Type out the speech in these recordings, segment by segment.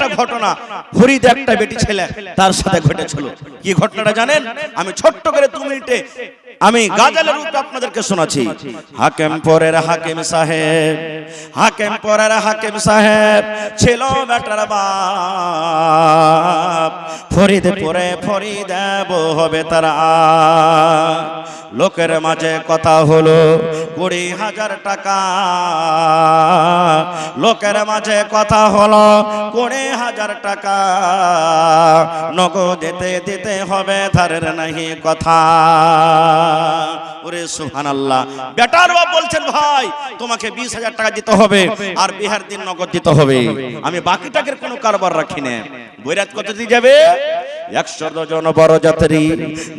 একটা ঘটনা ফরিদ একটা বেটি ছেলে তার সাথে ঘটেছিল। কি ঘটনাটা জানেন? আমি ছোট্ট করে 2 মিনিটে আমি গাজালের রূপে আপনাদেরকে শোনাচ্ছি। হাকিম পরের হাকিম সাহেব, হাকিম পরের হাকিম সাহেব ছিল বেটার বাপ। ফরিদ পরে ফরিদ হবে তারা। লোকের মাঝে কথা হলো 20,000 টাকা, লোকের মাঝে কথা হলো 20,000 টাকা, নগদ দিতে দিতে হবে, ধারের নাহি কথা। ওরে সুবহানাল্লাহ। বেটার বাপ বলছেন ভাই তোমাকে 20,000 টাকা দিতে হবে আর বিহার দিন নগদ দিতে হবে, আমি বাকি টাকার কোনো কারবার রাখি না। বৈরাত কত দিয়ে যাবে? 100 জন বড় যাত্রী,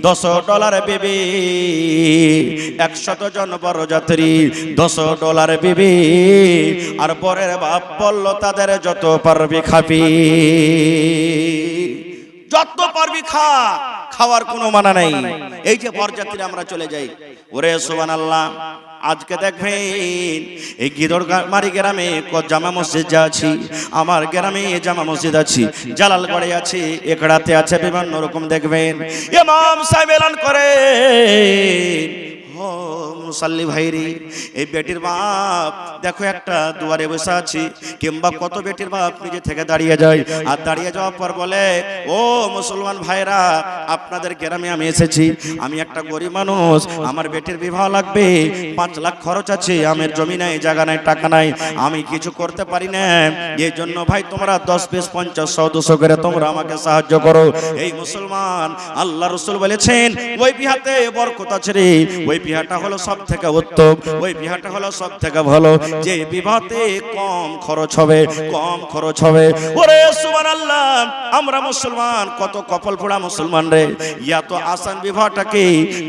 $10 বিবি। 100 জন বড় যাত্রী, $10 বিবি। আর পরের বাপ বলল তাদের যত পারবি খাবি, যত পারবি খা, খাওয়ার কোনো মানা নাই। এই যে বরযাত্রী আমরা চলে যাই, ওরে সুবহানাল্লাহ। আজকে দেখবেন এই গিদরমারি গ্রামে জামা মসজিদ আছি, আমার গ্রামে জামা মসজিদ আছে, জালালগড়ে আছে, একড়াতে আছে, বিভিন্ন রকম দেখবেন ইমাম সাহেব এলান করে, মুসাল্লি ভাইরি এই বেটির বাপ দেখো একটা দুয়ারে বসে আছি, কিংবা কত বেটির বাপ নিজে থেকে দাঁড়িয়ে যায়, আর দাঁড়িয়ে যাওয়ার পর বলে ও মুসলমান ভাইরা আপনাদের গ্রামে আমি এসেছি, আমি একটা গরিব মানুষ, আমার বেটির বিবাহ লাগবে, 5 লাখ খরচ আছে, আমার জমি নাই, জায়গা নাই, টাকা নাই, আমি কিছু করতে পারি না, এই জন্য ভাই তোমরা 10, 20, 50, 100, 200 করে তোমরা আমাকে সাহায্য করো। এই মুসলমান আল্লাহ রাসূল বলেছেন ওই বিহাতে বরকত আছে রে, ওই বিহাটা হলো সব থেকে উত্তম, ওই বিহাটা হলো সব থেকে ভালো, যে বিবাহতে কম খরচ হবে, কম খরচ হবে। ওরে সুবহানাল্লাহ, আমরা মুসলমান কত কপাল পোড়া মুসলমান রে, ইয়া তো আসান বিবাহটাকে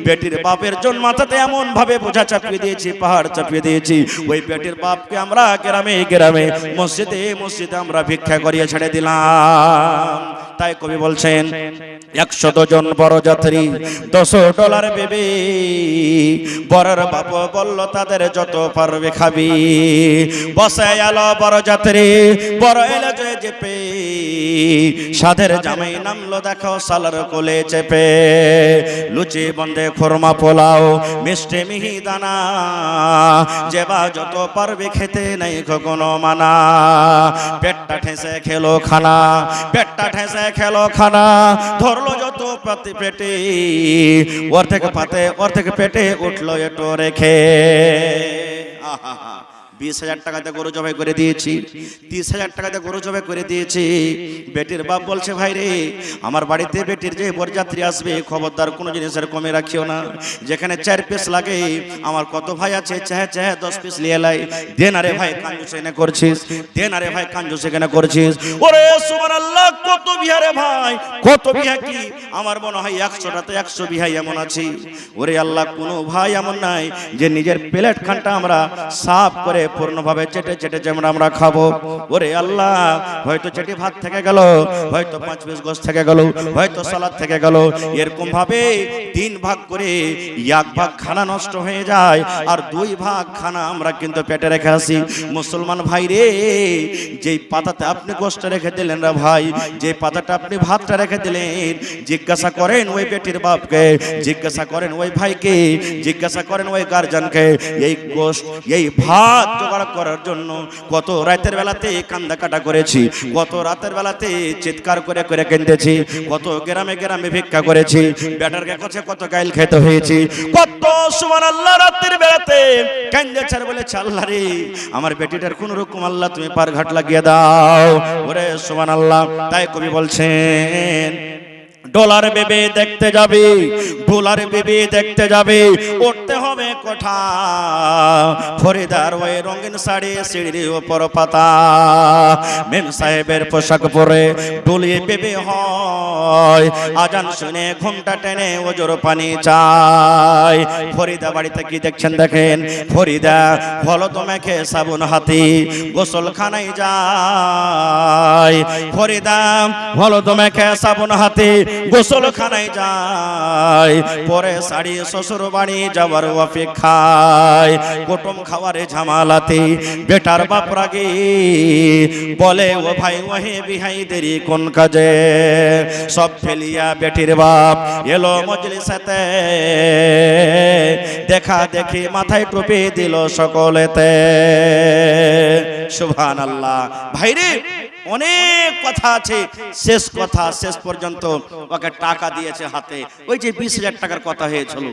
বেটির বাপের জন মাথাতে এমন ভাবে বোঝা চাপিয়ে দিয়েছি, পাহাড় চাপিয়ে দিয়েছি, ওই বেটির বাপকে আমরা গ্রামে গ্রামে মসজিদে মসজিদে আমরা ভিক্ষা করিয়ে ছেড়ে দিলাম। তাই কবি বলছেন 100 জন বড় যাত্রী, $10 বেবি। বরের বাপ বলল তাদের যত পারবে খাবি, বসে এলো বড় যাত্রী, বড় এলো যে চেপে, সাধের জামাই নামলো দেখো সালার কোলে চেপে, লুচি বন্ধে খোরমা পোলাও মিষ্টি মিহিদানা, যেবা যত পারবে খেতে নেই কোনো মানা, পেটটা ঠেসে খেলো খানা, পেটটা ঠেসে খেলো খানা, ধরলো যত পাতে পেটে, ওর থেকে পাতে ওর থেকে পেটে উঠলো এটো রেখে। 20,000 টাকাতে গরু জবাই করে দিয়েছি, 30,000 টাকাতে গরু জবাই করে দিয়েছি। বেটির বাপ বলছে ভাই রে আমার বাড়িতে বেটির যে বরযাত্রী আসবে খবরদার কোনো জিনিসের কমে রাখিও না, যেখানে 4 পিস লাগে আমার কত ভাই আছে চাহে চাহে 10 পিস নিয়ে লাই, দেন আরে ভাই কাঞ্জুস এনে করছিস, দেন আরে ভাই কাঞ্জুস এখানে করছিস। ওরে সুবহানাল্লাহ, কত বিহা রে ভাই, কত বিহা কি আমার মনে হয় 100টাতে 100 বিহা এমন আছে। ওরে আল্লাহ, কোনো ভাই এমন নাই যে নিজের প্লেট খানটা আমরা সাফ করে পূর্ণভাবে চেটে চেটে যেমন আমরা খাবো। ওরে আল্লাহ, হয়তো চেটে ভাত থেকে গেল, হয়তো 5 পিস গোশত থেকে গেল, হয়তো সালাদ থেকে গেল, এরকম ভাবে 3 ভাগ করে 1 ভাগ খানা নষ্ট হয়ে যায়, আর 2 ভাগ খানা আমরা কিন্তু পেটে রেখে আসি। মুসলমান ভাই রে, যেই পাতাতে আপনি গোশত রেখে দিলেন রে ভাই, যে পাতাটা আপনি ভাতটা রেখে দিলেন, জিজ্ঞাসা করেন ওই বেটির বাপকে, জিজ্ঞাসা করেন ওই ভাইকে, জিজ্ঞাসা করেন ওই গার্জিয়ানকে, এই গোশত এই ভাত জোগাড় করার জন্য কত রাতের বেলাতে কান্দা কাটা করেছি, কত রাতের বেলাতে চিৎকার করে করে কেঁদেছি, কত গ্রামে গ্রামে ভিক্ষা করেছি, বেটার কাছে কত গাইল খেতে হয়েছে, কত সুবহানাল্লাহ রাতের বেলাতে কেঁদেছে আর বলেছে আল্লাহ রে আমার বেটিটার কোন রকম আল্লাহ তুমি পার ঘাট লাগিয়ে দাও। ওরে সুবহানাল্লাহ, তাই কবি বলছেন ডলার বেবে দেখতে যাবে, ডলার বেবে দেখতে যাবে, উঠতে হবে কোঠা, ফরিদার ওই রঙিন শাড়ি সিঁড়ির উপর পাতা, মেম সাহেবের পোশাক পরে ডলিয়ে বেবে হয়, আজান শুনে ঘুমটা টেনে ওজোর পানি চাই। ফরিদা বাড়িতে কি দেখছেন দেখেন, ফরিদা হলো তো মেখে সাবুন হাতি গোসলখানায় যায়, ফরিদা হলো তো মেখে সাবুন হাতি গোসলখানায় যায়, পরে শাড়ি শ্বশুর বাড়ি যাওয়ার অপেক্ষা খায় কুটুম খাওয়ারে ঝামালাতে বেটার বাপ রাগে বলে ও ভাই ওহে বিহাই দেরি কোন কাজে সব ফেলিয়া বেটির বাপ এলো মজলিসেতে দেখা দেখি মাথায় টুপি দিল সকলেতে সুবহানাল্লাহ ভাইরে অনেক কথা আছে শেষ কথা শেষ পর্যন্ত ওকে টাকা দিয়েছে হাতে ওই যে 20,000 টাকার কথা হয়েছিল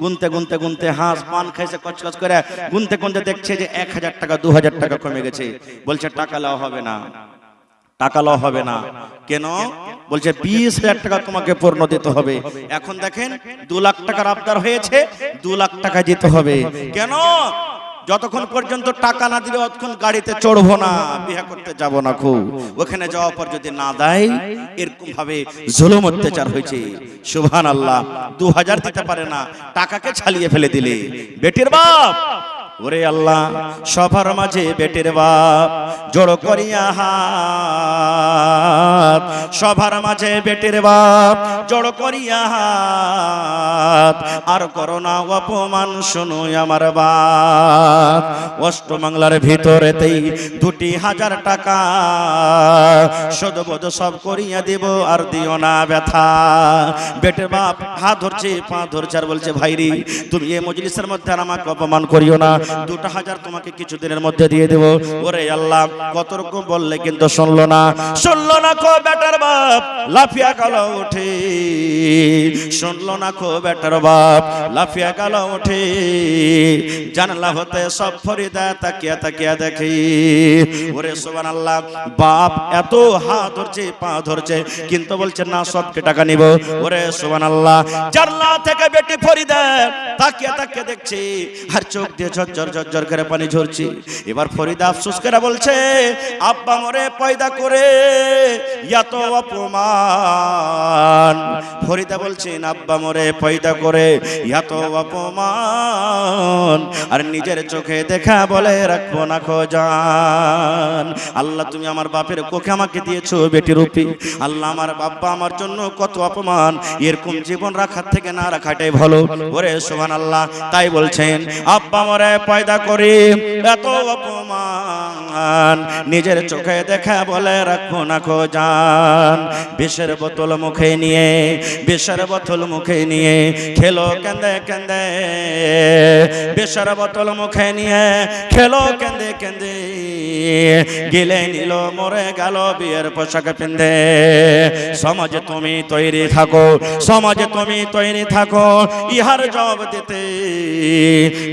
গুনতে গুনতে গুনতে হাঁস পান খাইছে কচকচ করে গুনতে গুনতে দেখছে যে 1,000 টাকা 2,000 টাকা কমে গেছে বলছে টাকা লাও হবে না টাকা লাও হবে না কেন বলছে 20,000 টাকা তোমাকে পূর্ণ দিতে হবে এখন দেখেন 2 লাখ টাকার আবদার হয়েছে 2 লাখ টাকা দিতে হবে কেন যতক্ষণ পর্যন্ত টাকা না দিলে ততক্ষণ গাড়িতে চড়বো না বিয়ে করতে যাব না খুব ওখানে যাওয়ার পর যদি না দেয় এরকম ভাবে জুলুম অত্যাচার হয়েছে সুবহানাল্লাহ 2000 দিতে পারে না টাকাকে ছালিয়ে ফেলে দিলে বেটির বাপ ওরে আল্লাহ সবার মাঝে বেটির বাপ জড় করিয়া হাত সবার মাঝে বেটির বাপ জড় করিয়া হাত আর করোনা অপমান শুনো আমার বাপ অষ্টমঙ্গলার ভিতরেতেই 2,000 টাকা সদবোধ সব করিয়া দিব আর দিও না ব্যথা বেটির বাপ হাত ধরছে পা ধরছে আর বলছে ভাইরি তুমি এই মজলিসের মধ্যে আর আমাকে অপমান করিও না 2,000 তোমাকে কিছুদিনের মধ্যে দিয়ে দেব ওরে আল্লাহ কত রকম বললে কিন্তু শুনলো না কো বেটার বাপ লাফিয়া গেল ওঠে শুনলো না কো বেটার বাপ লাফিয়া গেল ওঠে জানলা হতে সব ফরিদা তাকিয়া তাকিয়া দেখি ওরে সুবহানাল্লাহ বাপ এত হাত ধরছে পা ধরছে কিন্তু বলছে না সবকে টাকা নিব ওরে সুবহানাল্লাহ জানলা থেকে বেটি ফরিদা তাকিয়া তাকিয়া দেখছি আর চোখ দিয়ে ঝরঝর ঝরঝর করে পানি ঝরছে এবার ফরিদা আফসোস করে বলছে আব্বা মরে পয়দা করে এত অপমান ফরিদা বলছেন আব্বা মরে পয়দা করে এত অপমান আর নিজের চোখে দেখা বলে রাখবো না খোজান আল্লাহ তুমি আমার বাপের কোখে আমাকে দিয়েছো বেটি রূপী আল্লাহ আমার বাবা আমার জন্য কত অপমান এরকম জীবন রাখার থেকে না রাখাটাই ভালো ওরে সুবহানাল্লাহ তাই বলছেন আব্বা মরে পয়দা করে এত অপমান নিজের চোখে দেখা বলে রাখবো না খোজান বিষের বোতল মুখে নিয়ে খেলো কেন্দে কেন্দে বিষের বোতল মুখে নিয়ে খেলো কেন্দে কেন্দে গিলে নিল মরে গেল বিয়ের পোশাক পিন্ধে সমাজে তুমি তৈরি থাকো ইহার জবাব দিতে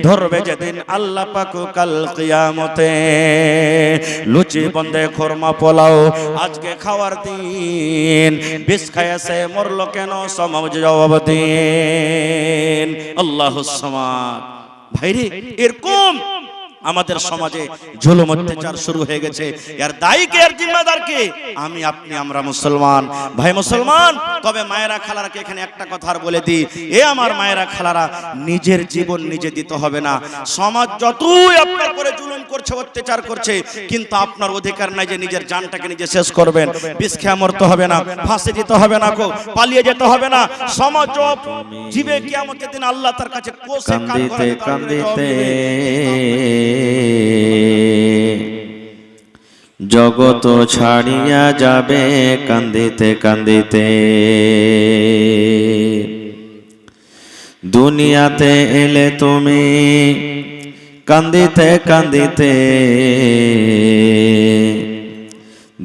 ধরবে যেদিন আল্লাহ পাক কাল কিয়ামতে লুচি বন্দে খোরমা পোলাও আজকে খাওয়ার দিন বিষ খাইছে মরলো কেন সমাজ জবাব দিন আল্লাহুস সামাদ ভাইরে এরকম আমাদের সমাজে জুলুম অত্যাচার শুরু হয়ে গেছে এর দায়ী কে এর জিম্মাদার কে আমি আপনি আমরা মুসলমান ভাই মুসলমান তবে মায়েরা খালারাকে এখানে একটা কথা আর বলে দিই এ আমার মায়েরা খালারা নিজের জীবন নিজে দিতে হবে না সমাজ যতই আপনার করে জুলুম করছে অত্যাচার করছে কিন্তু আপনার অধিকার নাই যে নিজের জানটাকে নিজে শেষ করবেন বিষ খেয়ে মরতে হবে না ফাঁসি দিতে হবে না পালিয়ে যেতে হবে না সমাজ জীবে কিয়ামতের দিন আল্লাহ তার কাছে কোসে কাঁদিতে জগত ছাড়িয়া যাবে কান্দিতে কান্দিতে দুনিয়াতে এলে তুমি কান্দিতে কান্দিতে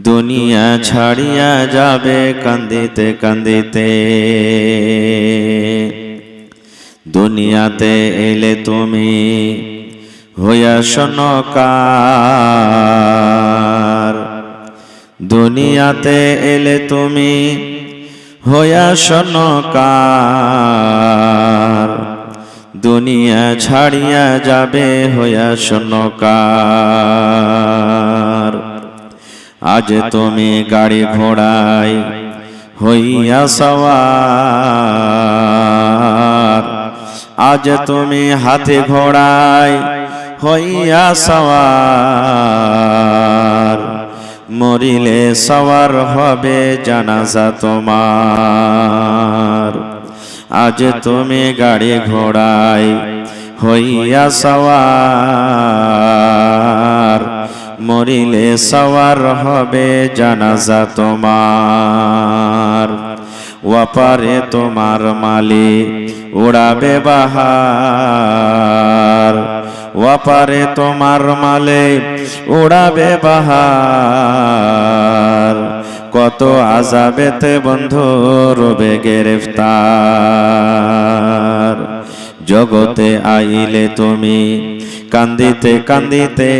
দুনিয়া ছাড়িয়া যাবে কান্দিতে কান্দিতে দুনিয়াতে এলে তুমি হইয়া শোনকার দুনিয়াতে এলে তুমি হইয়া শোনকার দুনিয়া ছাড়িয়া যাবে হইয়া শোনকার আজ তুমি গাড়ি ঘোড়ায় হইয়া সওয়ার আজ তুমি হাতে ঘোড়ায় হইয়া সওয়ার মরিলে সওয়ার হবে জানাজা তোমার আজ তুমি গাড়ি ঘোড়ায় হইয়া সওয়ার, মরিলে সওয়ার হবে জানাজা তোমার। ওয়াপারে তোমার মালিক উড়াবে বাহার, ওয়াপারে তোমার মালিক উড়াবে বাহার। কত আযাবেতে বন্ধু রবে গ্রেফতার। জগতে আইলে তুমি কান্দিতে কান্দিতে,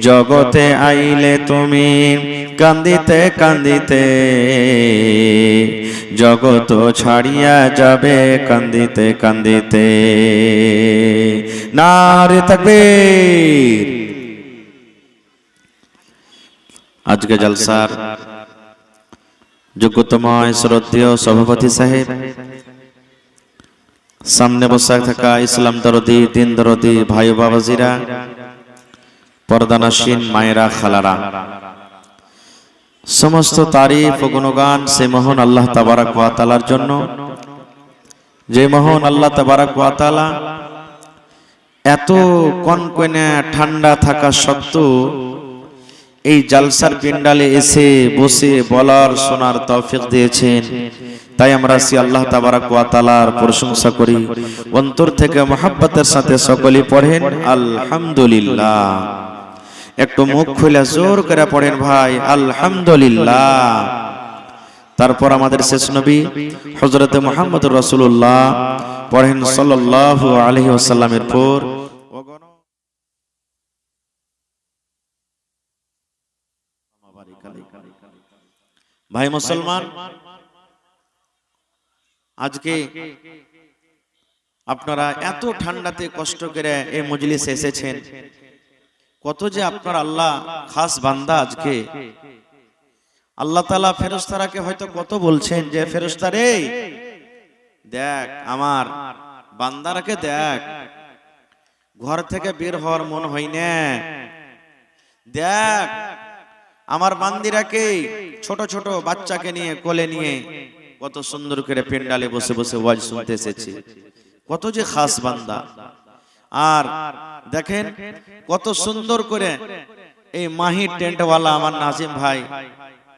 জগতে আইলে তুমি কান্দিতে কান্দিতে, জগত ছাড়িয়া যাবে কান্দিতে কান্দিতে। নারে তাকবীর। আজকে জলসার যোগ্যতময় শ্রদ্ধেয় সভাপতি সাহেব, সামনে বসে থাকা ইসলাম দরদি, দিন দরদি ভাই বাবাজিরা, পর্দানাসীন মায়েরা, খালারা, সমস্ত তারিফ ও গুণগান সে মহান আল্লাহ তাবারাক ওয়া তাআলার জন্য, যে মহান আল্লাহ তাবারাক ওয়া তাআলা এত কনকনে ঠান্ডা থাকা সত্ত্বেও এই জালসার পিন্ডালে এসে বসে বলার শোনার তৌফিক দিয়েছেন। তাই আমরা সে আল্লাহ তাবারাক ওয়া তাআলার প্রশংসা করি, অন্তর থেকে মহব্বতের সাথে সকলেই পড়েন আলহামদুলিল্লাহ। একটু মুখ খুলে জোর করে পড়েন ভাই আলহামদুলিল্লাহ। তারপর আমাদের শেষ নবী হযরত মুহাম্মদুর রাসূলুল্লাহ পড়েন সাল্লাল্লাহু আলাইহি ওয়াসাল্লামের পর। ভাই মুসলমান, আজকে আপনারা এত ঠান্ডাতে কষ্ট করে এই মজলিসে এসেছেন। কত যে আপনার আল্লাহ খাস বান্দা। আজকে আল্লাহ তাআলা ফেরেশতারাকে হয়তো কত বলছেন যে ফেরেশতা রে দেখ, আমার বান্দারাকে দেখ, ঘর থেকে বের হওয়ার মন হয় না, দেখ আমার বান্দিরাকে, ছোট ছোট বাচ্চাকে নিয়ে কোলে নিয়ে কত সুন্দর করে পেন্ডালে বসে বসে ওয়াজ শুনতে এসেছে। কত যে খাস বান্দা। আর দেখেন কত সুন্দর করে এই মাহি টেন্টওয়ালা আমার নাজিম ভাই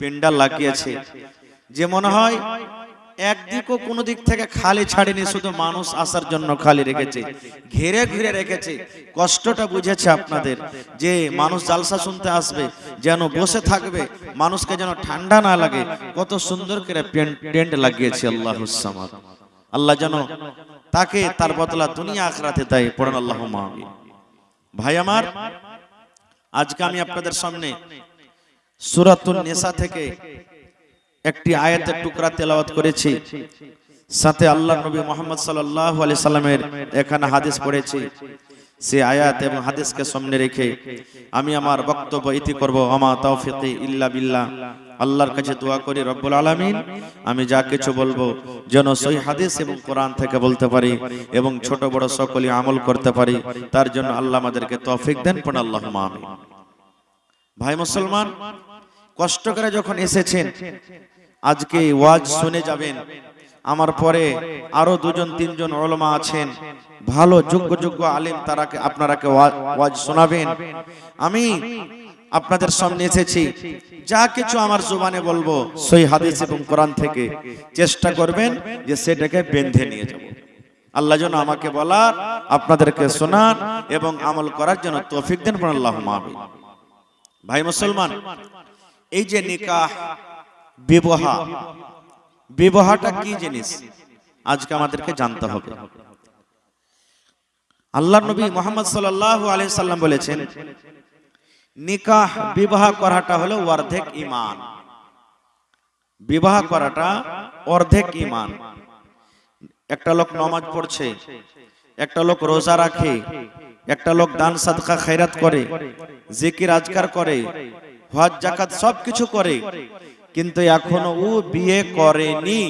পেন্ডাল লাগিয়েছে, যে মনে হয় একদিকও কোনো দিক থেকে খালি ছাড়েনি, শুধু মানুষ আসার জন্য খালি রেখেছে, ঘিরে ঘিরে রেখেছে। কষ্টটা বুঝেছে আপনাদের, যে মানুষ জালসা শুনতে আসবে যেন বসে থাকবে, মানুষকে যেন ঠান্ডা না লাগে। কত সুন্দর করে টেন্ট লাগিয়েছে আল্লাহুস সামাদ। আল্লাহ যেন তাকে তার বদলা দুনিয়া আখিরাতে দেয়। পড়েন আল্লাহুম্মা আমিন। ভাই আমার, আজকে আমি আপনাদের সামনে সূরাতুন নিসা থেকে একটি আয়াতের টুকরা তেলাওয়াত করেছি, সাথে আল্লাহর নবী মুহাম্মদ সাল্লাল্লাহু আলাইহি সাল্লামের এখানে হাদিস পড়েছি। সেই আয়াত এবং হাদিসকে সামনে রেখে আমি আমার বক্তব্য ইতি করব। আমা তাওফিকি ইল্লা বিল্লাহ। আল্লাহর কাছে দোয়া করি রব্বুল আলামিন আমি যা কিছু বলবো যেন সহিহ হাদিস এবং কোরআন থেকে বলতে পারি এবং ছোট বড় সকলেই আমল করতে পারি, তার জন্য আল্লাহ আমাদেরকে তৌফিক দেন। পড়ুন আল্লাহুম্মা আমিন। ভাই মুসলমান, কষ্ট করে যখন এসেছেন আজকে ওয়াজ শুনে যাবেন, আমার পরে আরো দুজন তিনজন উলামা আছেন, ভালো যোগ্য যোগ্য আলেম, তারাকে আপনারাকে ওয়াজ শোনাবেন। আমি আপনাদের সামনে এসেছি, যা কিছু আমার জবানে বলবো সহিহ হাদিস এবং কোরআন থেকে, চেষ্টা করবেন যে সেটাকে বেঁধে নিয়ে যাব। আল্লাহ যেন আমাকে বলার, আপনাদেরকে শোনার এবং আমল করার জন্য তৌফিক দেন। আল্লাহুম্মা আমিন। ভাই মুসলমান, এই যে নিকাহ, বিবাহ, বিবাহটা কি জিনিস আজকে আমাদেরকে জানতে হবে। আল্লাহর নবী মুহাম্মদ সাল্লাল্লাহু আলাইহি সাল্লাম বলেছেন, নিকাহ বিবাহ করাটা হলো অর্ধেক ঈমান। বিবাহ করাটা অর্ধেক ঈমান। একটা লোক নামাজ পড়ছে, একটা লোক রোজা রাখে, একটা লোক দান সাদকা খায়রাত করে, জিকির আজকার করে, হজ যাকাত সবকিছু করে, কিন্তু এখনো ও বিয়ে করেনি।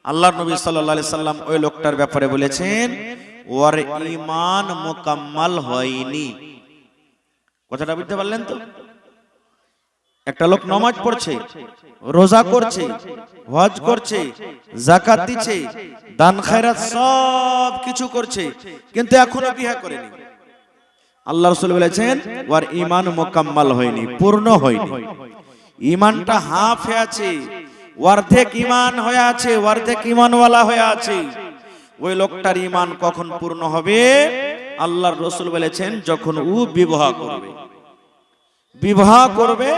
আল্লাহর নবী সাল্লাল্লাহু আলাইহি সাল্লাম ওই লোকটার ব্যাপারে বলেছেন, ওর ঈমান মুকাম্মাল হয়নি। কথাটা বুঝতে পারলেন তো? একটা লোক নামাজ পড়ছে, রোজা করছে, হজ করছে, যাকাত দিচ্ছে, দান খায়রাত সব কিছু করছে, কিন্তু এখনো বিয়ে করেনি। আল্লাহ রাসূল বলেছেন ওর ঈমান মুকাম্মাল হয়নি, পূর্ণ হয়নি। ঈমানটা হাফ হয়ে আছে, অর্ধেক ঈমান হয়ে আছে, অর্ধেক ঈমানওয়ালা হয়ে আছে। ওই লোকটার ঈমান কখন পূর্ণ হবে? আল্লাহর রাসূল বলেছেন যখন ও বিবাহ করবে, বিবাহ করবে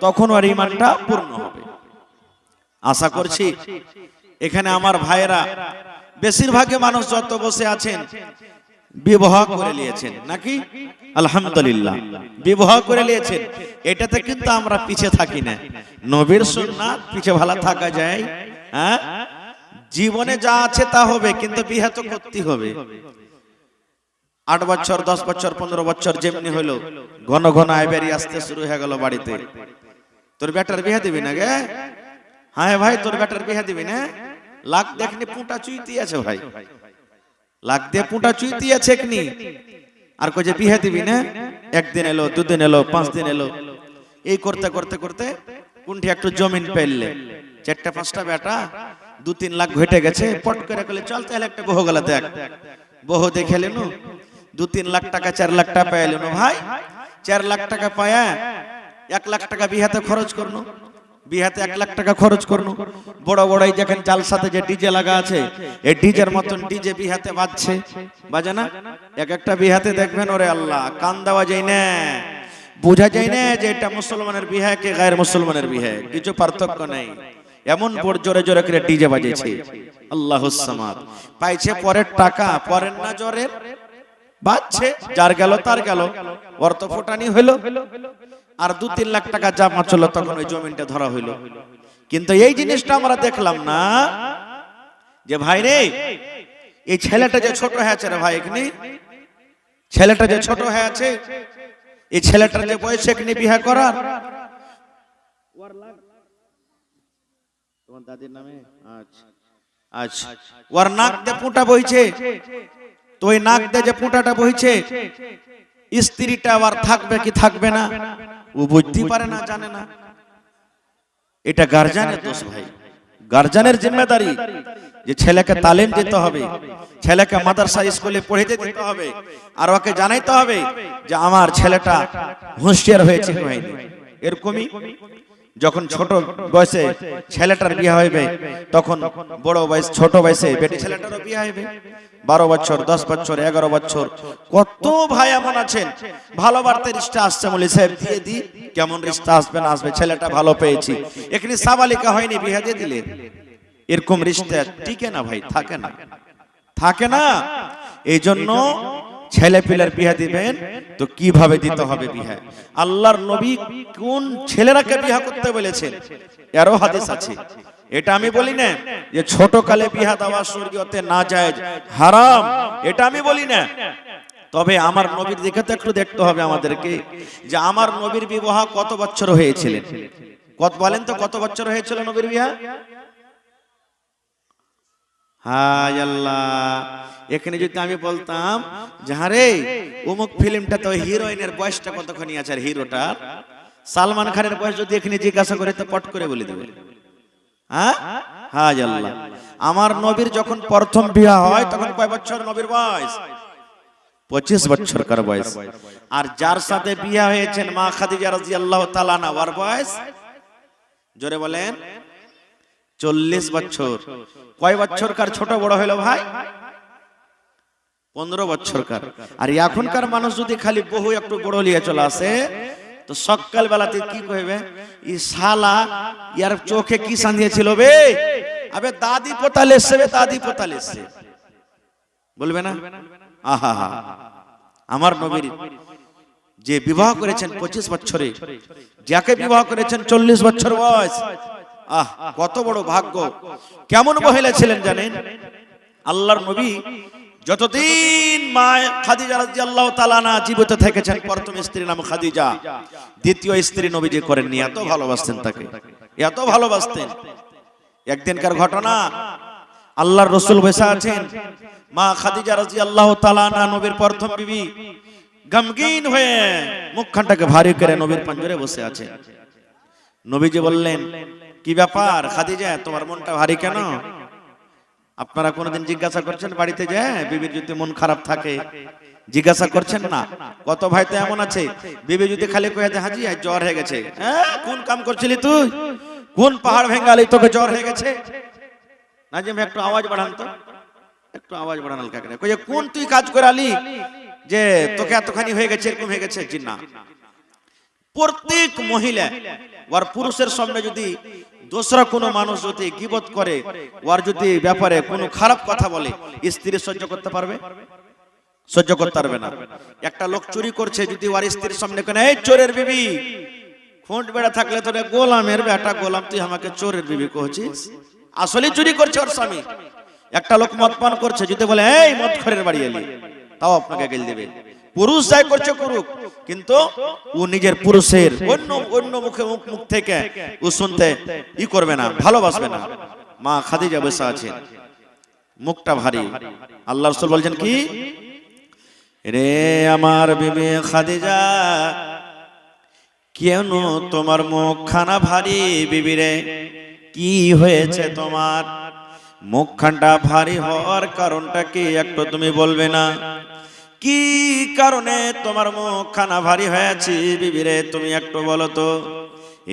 তখন ওর ঈমানটা পূর্ণ হবে। আশা করছি এখানে আমার ভাইরা বেশিরভাগই মানুষ যত বসে আছেন বিবাহ করে নিয়েছেন নাকি? আলহামদুলিল্লাহ, বিবাহ করে নিয়েছেন। এটাতে কিন্তু আমরা পিছে থাকি না। নবীর সুন্নাত পিছে ভালো থাকা যায়? হ্যাঁ, জীবনে যা আছে তা হবে, কিন্তু বিয়ে তো করতে হবে। 8 বছর 10 বছর 15 বছর যেমনি হলো, ঘন ঘন আইবারি আসতে শুরু হয়ে গেল বাড়িতে। তোর বেটার বিয়ে দিবি না গে? হ্যাঁ ভাই, তোর বেটার বিয়ে দিবি না? লাখ দেখনি পুঁটা চুইতি আছে ভাই, লাখ দিয়ে পুঁটা চুইতি আছে এখনি। আর কই যে বিয়ে দিবি না? একদিন এলো, দুদিন এলো, 5 দিন এলো, এই করতে করতে করতে কোনটি একটু জমিন পেললে, 4টা 5টা বেটা, 2-3 লাখ ঘটে গেছে। পট করে বলে চল তাহলে একটা বহু গলা দেখ। বহু দেখে লেনু, 2-3 লাখ টাকা 4 লাখ টাকা পাইলেন ভাই। 4 লাখ টাকা পায়া 1 লাখ টাকা বিহাতে খরচ করনো, বিহাতে 1 লাখ টাকা খরচ করনো। বড় বড় এই যেখানে জালসাতে যে ডিজে লাগা আছে, এই ডিজের মতন ডিজে বিহাতে বাজছে, বাজে না? এক একটা বিহাতে দেখবেন ওরে আল্লাহ, কান দেওয়া যায় না, বোঝা যায় না যে এটা মুসলমানের বিয়ে কে গায়ের মুসলমানের বিয়ে, কিছু পার্থক্য নেই। এমন বড় জোরে জোরে করে ডিজে বাজেছে। আল্লাহুস সামাদ। পাইছে পরের টাকা, পরের না জোরের বাজছে, যার গেল তার গেল, অর্থ ফোটানি হইল। আর 2-3 লাখ টাকা যা মাছল তখন ওই জমিনটা ধরা হইল। কিন্তু এই জিনিসটা আমরা দেখলাম না যে ভাই রে, এই ছেলেটা যে ছোট হয়ে আছে রে ভাই, এখানে ছেলেটা যে ছোট হয়ে আছে, এই ছেলেটার যে বয়স এখানে বিয়ে করার, তোমার দাদির নামে আচ্ছা আচ্ছা, ওর নাক দিয়ে পুঁটা বইছে। তো ওই নাক দিয়ে যে পুঁটাটা বইছে, স্ত্রীটা আবার থাকবে কি থাকবে না ও বুঝতে পারে না, জানে না। এটা গার্জিয়ানের দোষ ভাই, গার্জিয়ানের জিম্মেদারি যে ছেলেকে তালিম দিতে হবে, ছেলেকে মাদ্রাসা স্কুলে পড়াইতে দিতে হবে, আর ওকে জানাইতে হবে যে আমার ছেলেটা হুঁশিয়ার হয়েছে কি হয়নি। এরকমই যখন ছোট বয়সে ছেলেটার বিয়ে হইবে, তখন বড় বয়স ছোট বয়সে বেটি ছেলেটারও বিয়ে হইবে। 12 বছর 10 বছর 11 বছর কত ভাই এমন আছেন, ভালো বার্তা রিশতা আসছে বলে সাহেব দিয়ে দি, কেমন রিশতা আসবে না আসবে, ছেলেটা ভালো পেয়েছি, এখানে সাবালিকা হয়নি, বিয়ে দিয়ে দিলে। এরকম রিশতা টিকে না ভাই, থাকে না, থাকে না। এই জন্য ছেলে পিলার বিয়ে দিবেন তো কিভাবে দিতে হবে বিয়ে? আল্লাহর নবী কোন ছেলেরাকে বিয়ে করতে বলেছেন এরও হাদিস আছে। এটা আমি বলি না যে ছোট কালে বিয়ে দেওয়া শরীয়তে নাজায়েজ, হারাম, এটা আমি বলি না। তবে আমার নবীর দিকে তো একটু দেখতে হবে আমাদেরকে যে আমার নবীর বিবাহ কত বছর হয়েছিল। কত বলেন তো, কত বছর হয়েছিল নবীর বিয়ে? হায় আল্লাহ, এখানে যদি আমি বলতাম যে আরে অমুক ফিল্মটা তো হিরোইনের বয়সটা কতখানি আছে, আর হিরোটার সালমান খানের বয়স যদি এখানে জিজ্ঞাসা করে তো পট করে বলে দেবে। হ্যাঁ, হায় আল্লাহ, আমার নবীর যখন প্রথম বিয়ে হয় তখন কয় বছর নবীর বয়স? 25 বছরকার বয়স। আর যার সাথে বিয়ে হয়েছেন মা খাদিজা রাদিয়াল্লাহু তাআলা আনহা, ওর বয়স জোরে বলেন 40 বছর। কয় বছরকার ছোট বড় হলো ভাই? 15 বছরকার। আর এখনকার মানুষ যদি খালি বহু একটু বড় লিয়ে চলে আসে তো সকাল বেলাতে কি কইবে, ই শালা ইয়ার চোখে কি সাঁধিয়েছিল বে, আবে দাদি পোতালে এসছে, দাদি পোতালে এসছে বলবে না? আহা হা, আমার নবীর যে বিবাহ করেছেন 25 বছরে, যাকে বিবাহ করেছেন 40 বছর বয়স, আহ কত বড় ভাগ্য। কেমন মহিলা ছিলেন জানেন? আল্লাহর নবী যতদিন মা খাদিজা রাদিয়াল্লাহু তাআলা আনহা জীবিত থেকেছেন, প্রথম স্ত্রী নাম খাদিজা, দ্বিতীয় স্ত্রী নবীজি করেননি। এত ভালোবাসতেন তাকে, এত ভালোবাসতেন। একদিনকার ঘটনা, আল্লাহর রাসূল বসে আছেন, মা খাদিজা রাদিয়াল্লাহু তাআলা আনহা নবীর প্রথম বিবি গমগীন হয়ে মুখখানটাকে ভারী করে নবীর পাঞ্জরে বসে আছেন। নবীজি বললেন, কি ব্যাপার খাদিজা, তোমার মনটা ভারী কেন? আপনারা কোনোদিন জিজ্ঞাসা করছেন বাড়িতে যে বিবির যদি মন খারাপ থাকে? জিজ্ঞাসা করছেন না? কত ভাই তো এমন আছে, বিবি যদি খালি কয়ে দে হাজি আজ জ্বর হয়ে গেছে, হ্যাঁ কোন কাম করছিলি তুই, কোন পাহাড় ভেঙ্গালি তোকে জ্বর হয়ে গেছে? না যে একটু আওয়াজ বাড়ান তো, একটু আওয়াজ বাড়ান হালকা করে, কই কোন তুই কাজ করে আলি যে তোকে এতখানি হয়ে গেছে, এরকম হয়ে গেছে? জি না। প্রত্যেক মহিলা ওর পুরুষের সামনে যদি দোসরা কোনো মানুষ যদি গীবত করে, ওর যদি ব্যাপারে কোনো খারাপ কথা বলে, স্ত্রী সহ্য করতে পারবে? সহ্য করতে পারবে না। একটা লোক চুরি করছে, যদি ওর স্ত্রীর সামনে কেন, এই চোরের বিবি, খুঁট বেড়া থাকলে তোরে গোলামের বেটা, গোলাম তুই আমাকে চোরের বিবি কহছিস? আসলে চুরি করছে ওর স্বামী। একটা লোক মদ পান করছে, যদি বলে এই মদ খোরের বাড়ি এলি, তাও আপনাকে গেল দেবে। পুরুষ যাই করছে করুক, কিন্তু ও নিজের পুরুষের অন্য মুখ থেকে ও শুনতে ই করবে না, ভালোবাসবে না। মা খাদিজা বসে আছে, মুখটা ভারী। আল্লাহ রাসূল বলছেন কি, রে আমার বিবি খাদিজা, কেন তোমার মুখখানা ভারী? বিবি রে, কি হয়েছে তোমার? মুখখানটা ভারী হওয়ার কারণটা কি একটু তুমি বলবে না? কি কারণে তোমার মুখখানা ভারী হয়েছে বিবি রে, তুমি একটু বলো তো।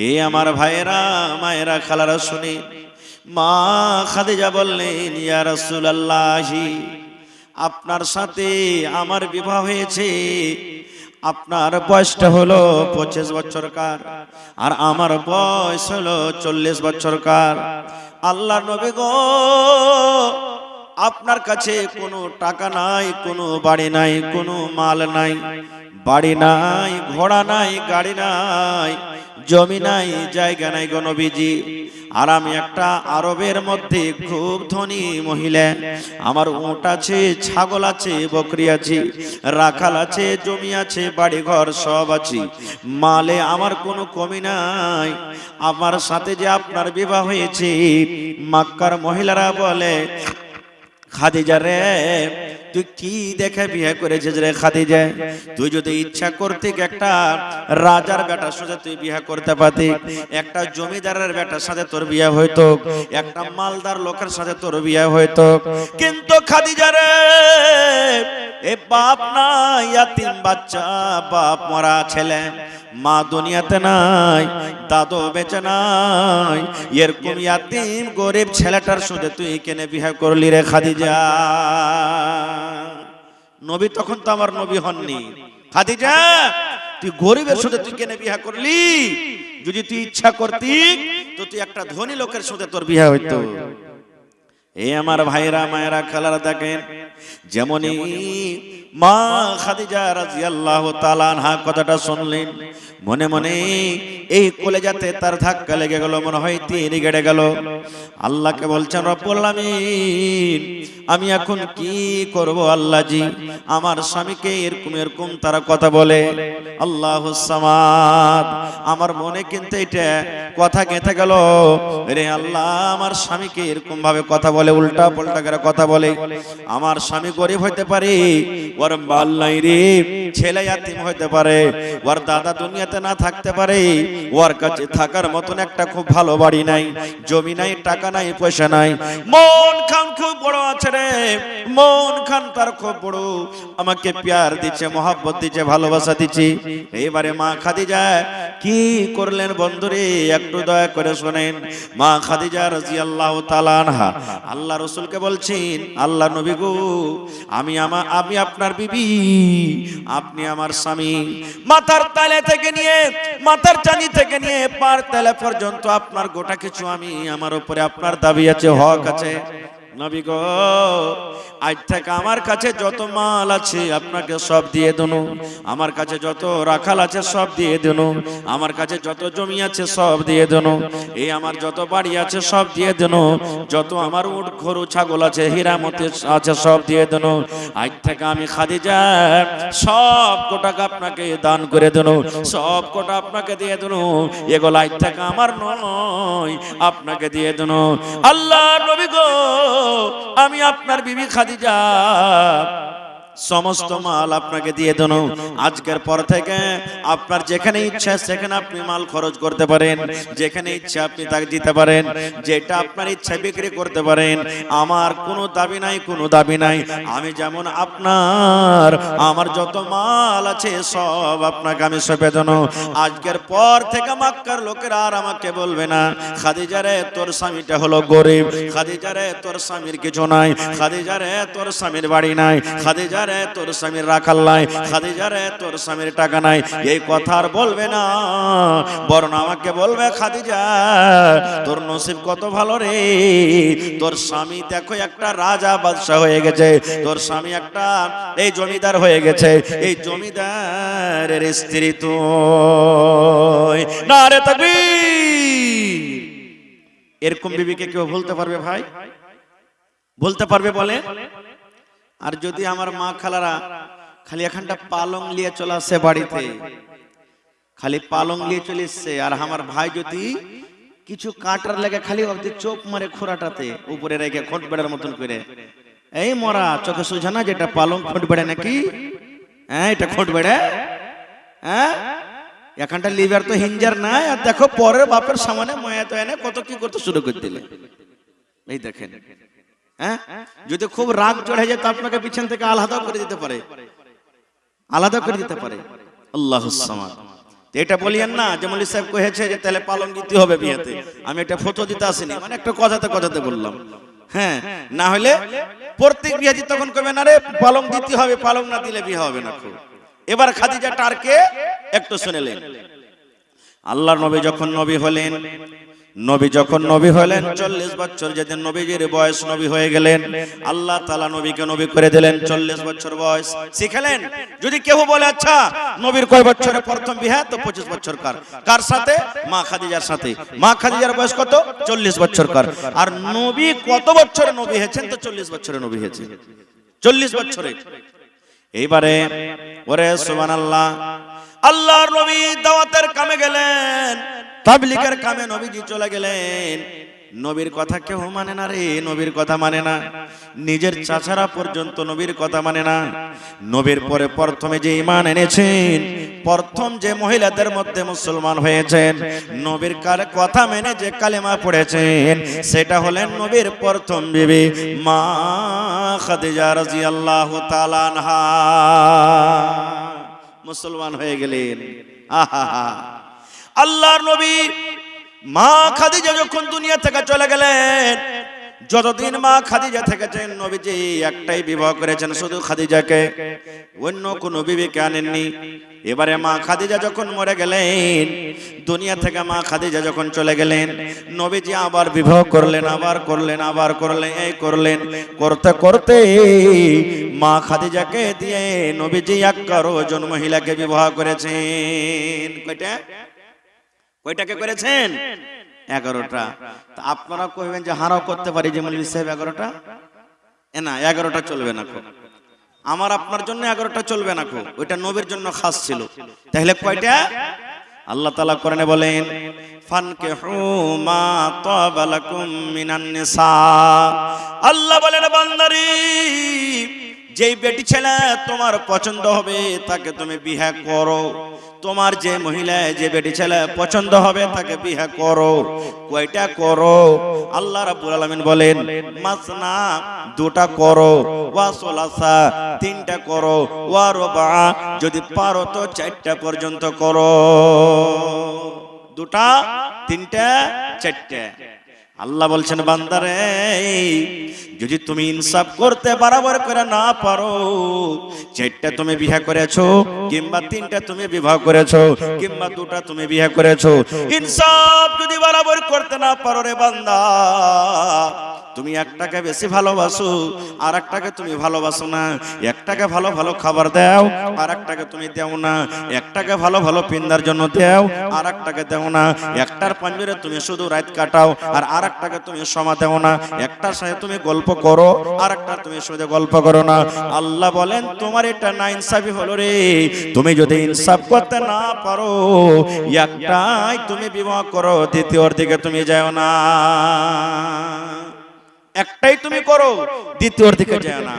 এই আমার ভাইয়েরা, মায়েরা, খালারা শুনি। মা খাদিজা বললেন, ইয়া রাসূলুল্লাহ, আপনার সাথে আমার বিবাহ হয়েছে, আপনার বয়সটা হলো 25 বছরকার, আর আমার বয়স হলো 40 বছরকার। আল্লাহ নবী গো, আপনার কাছে কোনো টাকা নাই, কোনো বাড়ি নাই, কোনো মাল নাই, বাড়ি নাই, ঘোড়া নাই, গাড়ি নাই, জমি নাই, জায়গা নাই গো নবীজি। আর আমি একটা আরবের মধ্যে খুব ধনী মহিলা, আমার উট আছে, ছাগল আছে, বকরি আছে, রাখাল আছে, জমি আছে, বাড়ি ঘর সব আছে, মালে আমার কোনো কমি নাই। আমার সাথে যে আপনার বিবাহ হয়েছে, মক্কার মহিলারা বলে, খাদিজা রে, তুই কি দেখে বিয়ে করেছিস রে খাদিজা? তুই যদি ইচ্ছা করতে একটা রাজার বেটার সাথে তুই বিয়ে করতে পারতি, একটা জমিদারের বেটার সাথে তোর বিয়ে হইতো, একটা মালদার লোকের সাথে তোর বিয়ে হইতো, কিন্তু খাদিজা রে, এ বাপ নাই, ইয়াতিম বাচ্চা, বাপ মরা ছেলে, মা দুনিয়াতে নাই, দাদু বেঁচে নাই, এরকম ইয়াতিম গরিব ছেলেটার সাথে তুই কেনে বিয়ে করলি রে খাদিজা? নবী তখন তো আমার নবী হননি। খাদিজা, তুই গরিবের সাথে তুই কেনে বিয়ে করলি? যদি তুই ইচ্ছা করতি তো তুই একটা ধনী লোকের সাথে তোর বিয়ে হইতো। এই আমার ভাইরা, মায়েরা, খালারা, দেখেন যেমনই মা খাদিজা রাদিয়াল্লাহু তাআলা আনহা কথাটা শুনলেন, মনে মনে এই কলেজাতে তার ধাক্কা লেগে গেল, মনে হয় তিনি গেড়ে গেল। আল্লাহকে বলছেন, রব্বুল আলামিন, আমি এখন কি করব আল্লাহজি? আমার স্বামীকে এরকম তারা কথা বলে, আল্লাহুস সামাদ। আমার মনে কিন্তু এটা কথা গেঁথে গেল, রে আল্লাহ, আমার স্বামীকে এরকম ভাবে কথা বলে, উল্টা পাল্টা করে কথা বলে। আমার স্বামী গরিব হইতে পারে, ওর মাল নাই রে, ছেলে ইয়াতিম হইতে পারে, ওর দাদা দুনিয়াতে না থাকতে পারে, ওর কাছে থাকার মতন একটা খুব ভালো বাড়ি নাই, জমি নাই, টাকা নাই, পয়সা নাই, মন খান খুব বড় আছে রে, মন খান তার খুব বড়, আমাকে প্যার দিচ্ছে, মহব্বত দিচ্ছে, ভালোবাসা দিচ্ছে। এবারে মা খাদিজা কি করলেন বন্ধুরে, একটু দয়া করে শোনেন। মা খাদিজা রাদিয়াল্লাহু তাআলা আনহা আল্লাহ রাসূলকে বলছেন, আল্লাহ নবী গো, আমি আপনার বিবি, আপনি আমার স্বামী। মাথার তালে থেকে নিয়ে, মাথার চানি থেকে নিয়ে পার তালে পর্যন্ত আপনার গোটা কিছু আমি, আমার উপরে আপনার দাবি আছে, হক আছে। নবী গো, আজ থেকে আমার কাছে যত মাল আছে আপনাকে সব দিয়ে দেন, আমার কাছে যত রাখাল আছে সব দিয়ে দেন, আমার কাছে যত জমি আছে সব দিয়ে দেন, এই আমার যত বাড়ি আছে সব দিয়ে দেন, যত আমার উট গরু ছাগল আছে, হীরামতি আছে সব দিয়ে দেন। আজ থেকে আমি খাদিজা সব কোটাকে আপনাকে দান করে দেন, সব কোটা আপনাকে দিয়ে দেন, এগুলো আজ থেকে আমার নয়, আপনাকে দিয়ে দেন। আল্লাহ নবী গো, আমি আপনার বিবি খাদিজা সমস্ত মাল আপনাকে দিয়ে দেন। আজকের পর থেকে আপনার যেখানে ইচ্ছা সেখানে আপনি মাল খরচ করতে পারেন, যেখানে ইচ্ছা আপনি তাকে দিতে পারেন, যেটা আপনার ইচ্ছা বিক্রি করতে পারেন। আমার কোনো দাবি নাই, কোনো দাবি নাই। আমি যেমন আপনার, আমার যত মাল আছে সব আপনাকে আমি সঁপে দেব। আজকের পর থেকে মক্কার লোকেরা আর আমাকে বলবে না খাদিজা রে তোর স্বামীটা হলো গরিব, খাদিজা রে তোর স্বামীর কিছু নাই, খাদিজা রে তোর স্বামীর বাড়ি নাই, খাদিজা রে তোর স্বামীর রাখাল নাই, খাদিজা রে তোর স্বামীর টাকা নাই। এই কথা আর বলবে না, বরং আমাকে বলবে খাদিজা তোর নসিব কত ভালো রে, তোর স্বামী দেখো একটা রাজা বাদশা হয়ে গেছে, তোর স্বামী একটা এই জমিদার হয়ে গেছে, এই জমিদারের স্ত্রী তুই। নারে তাকবীর। এরকম বিবিকে কেউ বলতে পারবে ভাই? বলতে পারবে বলে? আর যদি আমার মা খালারা খালি এখানটা পালং নিয়ে চলে আসে বাড়িতে, খালি পালং নিয়ে চলে এসছে, আর আমার ভাই যদি কিছু কাটার লেগে খালি ভাবতে চোখ মারে খোরাটাতে উপরে রেখে খোঁট বেড়ার মতন করে, এই মরা চোখে সুঝা না যেটা পালং খোঁট বেড়ে নাকি? হ্যাঁ এটা খোঁট বেড়ে, হ্যাঁ এখানটা লিভার তো হিঞ্জার নাই, আর দেখো পরের বাপের সামনে ময়া তো এনে কত কি করতে শুরু করে দিলে। এই দেখেন, হ্যাঁ যদি খুব রাগ চড়ে যায় তো আপনাকে পিছন থেকে আলাদা করে দিতে পারে, আলাদা করে দিতে পারে। আল্লাহুস সামাদ। এটা বলিয়েন না যে মৌলভী সাহেব কহেছে যে তাহলে পালং দিতে হবে বিয়েতে, আমি এটা ফটো দিতে আসিনি, মানে একটা কথাতে কথাতে বললাম। হ্যাঁ না হলে প্রত্যেক বিয়েতে তখন কবে না রে পালং দিতে হবে, পালং না দিলে বিয়ে হবে না। এবার খাদিজা টারকে একটু শুনেলেন। আল্লাহর নবী যখন নবী হলেন, নবী যখন নবী হলেন 40 বছর যেদিন নবীজির বয়স, নবী হয়ে গেলেন, আল্লাহ তাআলা নবীকে নবী করে দিলেন। 40 বছর বয়স শিখালেন। যদি কেউ বলে আচ্ছা নবীর কয় বছরে প্রথম বিয়ে, তো 25 বছর কার, কার সাথে? মা খাদিজার সাথে। মা খাদিজার বয়স কত? 40 বছর কার। আর নবী কত বছরে নবী হয়েছেন? তো 40 বছরে নবী হয়েছেন, 40 বছরে। এইবারে ওরে সুবহানাল্লাহ, আল্লাহর নবী দাওয়াতের কামে গেলেন, তাবলীগের কামে নবীজি চলে গেলেন। নবীর কথা কেউ মানে না রে, নবীর কথা মানে না। নিজের চাচারা পর্যন্ত নবীর কথা মানে না। নবীর পরে প্রথমে যে ঈমান এনেছেন, প্রথম যে মহিলাদের মধ্যে মুসলমান হয়েছেন, নবীর কথা মেনে যে কালেমা পড়েছেন, সেটা হলেন নবীর প্রথম বিবি মা খাদিজা রাদিয়াল্লাহু তাআলা আনহা। মুসলমান হয়ে গেলেন। আহা, আল্লাহর নবী মা খাদিজা যখন দুনিয়া থেকে চলে গেলেন, যতদিন মা খাদিজা থেকেছেন নবীজি একটাই বিবাহ করেছেন, শুধু খাদিজাকে, অন্য কোনো বিবিকে আনেননি। এবারে মা খাদিজা যখন মরে গেলেন, দুনিয়া থেকে মা খাদিজা যখন চলে গেলেন, নবীজি আবার বিবাহ করলেন, আবার করলেন, আবার করলেন, এই করলেন, করতে করতে মা খাদিজাকে দিয়ে নবীজি 11 জন মহিলাকে বিবাহ করেছেন। কয়টা? কয়টাকে করেছেন? 11টা। আপনারা কইবেন যে হারাও করতে পারি যে মৌলভী সাহেব 11টা, না 11টা চলবে না। আমার আপনার জন্য 11টা চলবে না, ওইটা নবীর জন্য খাস ছিল। তাহলে কয়টা? আল্লাহ তাআলা কোরআনে বলেন ফানকিহু মা তাবা লাকুম মিনান নিসা। আল্লাহ বলেন বান্দারি, যেই বেটি ছেলে তোমার পছন্দ হবে তাকে তুমি বিয়ে করো। তোমার যে মহিলা, যে বেটি ছেলে পছন্দ হবে তাকে বিয়ে করো। কয়টা করো? আল্লাহ রাব্বুল আলামিন বলেন মাসনা, দুটা করো, ওয়া সুলাসা, তিনটা করো, ওয়া রুবা, যদি পারো তো 4টা পর্যন্ত করো। দুটা, তিনটা, 4টা। আল্লাহ বলছেন বান্দারে, যদি তুমি ইনসাফ করতে বরাবর করে না পারো, 4টা তুমি বিয়ে করেছো, কিংবা 3টা তুমি বিবাহ করেছো, কিংবা 2টা তুমি বিয়ে করেছো, ইনসাফ যদি বরাবর করতে না পারো রে বান্দা, তুমি একটাকে বেশি ভালোবাসো, আর একটাকে তুমি ভালোবাসো না। একটাকে ভালো ভালো খাবার দাও, আর একটাকে তুমি দাও না। একটাকে ভালো ভালো পিন্দার জন্য দাও, আর একটাকে দাও না। একটার পাঞ্জরে তুমি শুধু রাত কাটাও, আর আরেকটাকে তুমি সময় দাও না। একটার সাথে তুমি গল্প করো, আর একটার তুমি শুধু গল্প করো না। আল্লাহ বলেন তোমার এটা না ইনসাফি হলো রে। তুমি যদি ইনসাফ করতে না পারো, একটাই তুমি বিবাহ করো, দ্বিতীয়র দিকে তুমি যাও না। একটাই তুমি করো, দ্বিতীয়র দিকে যাও না।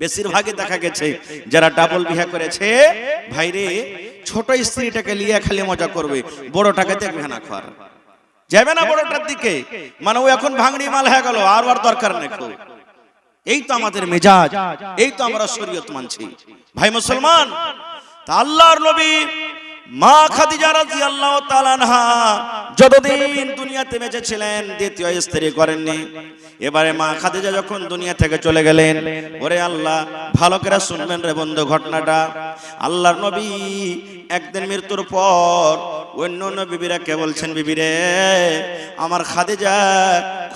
বেশিরভাগই দেখা গেছে যারা ডাবল বিয়ে করেছে ভাইরে ছোট স্ত্রীটাকে নিয়ে খালি মজা করবে, বড়টাকে দেখবে না, খাওয়ার যাবে না বড়টার দিকে, মানে ও এখন ভাঙড়ি মাল হয়ে গেল, আর দরকার নেই। এই তো আমাদের মেজাজ, এই তো আমরা শরীয়ত মানছি ভাই মুসলমান। তা আল্লাহর নবী মা খাদিজা রাদিয়াল্লাহু তাআলা আনহা যতদিন দুনিয়াতে বেঁচে ছিলেন দ্বিতীয় স্ত্রী করেননি। এবারে মা খাদিজা যখন দুনিয়া থেকে চলে গেলেন, ওরে আল্লাহ ভালো করে শুনবেন রে বন্ধু ঘটনাটা। আল্লাহর নবী একদিন মৃত্যুর পর অন্য অন্য বিবিরা কে বলছেন, বিবি রে আমার খাদিজা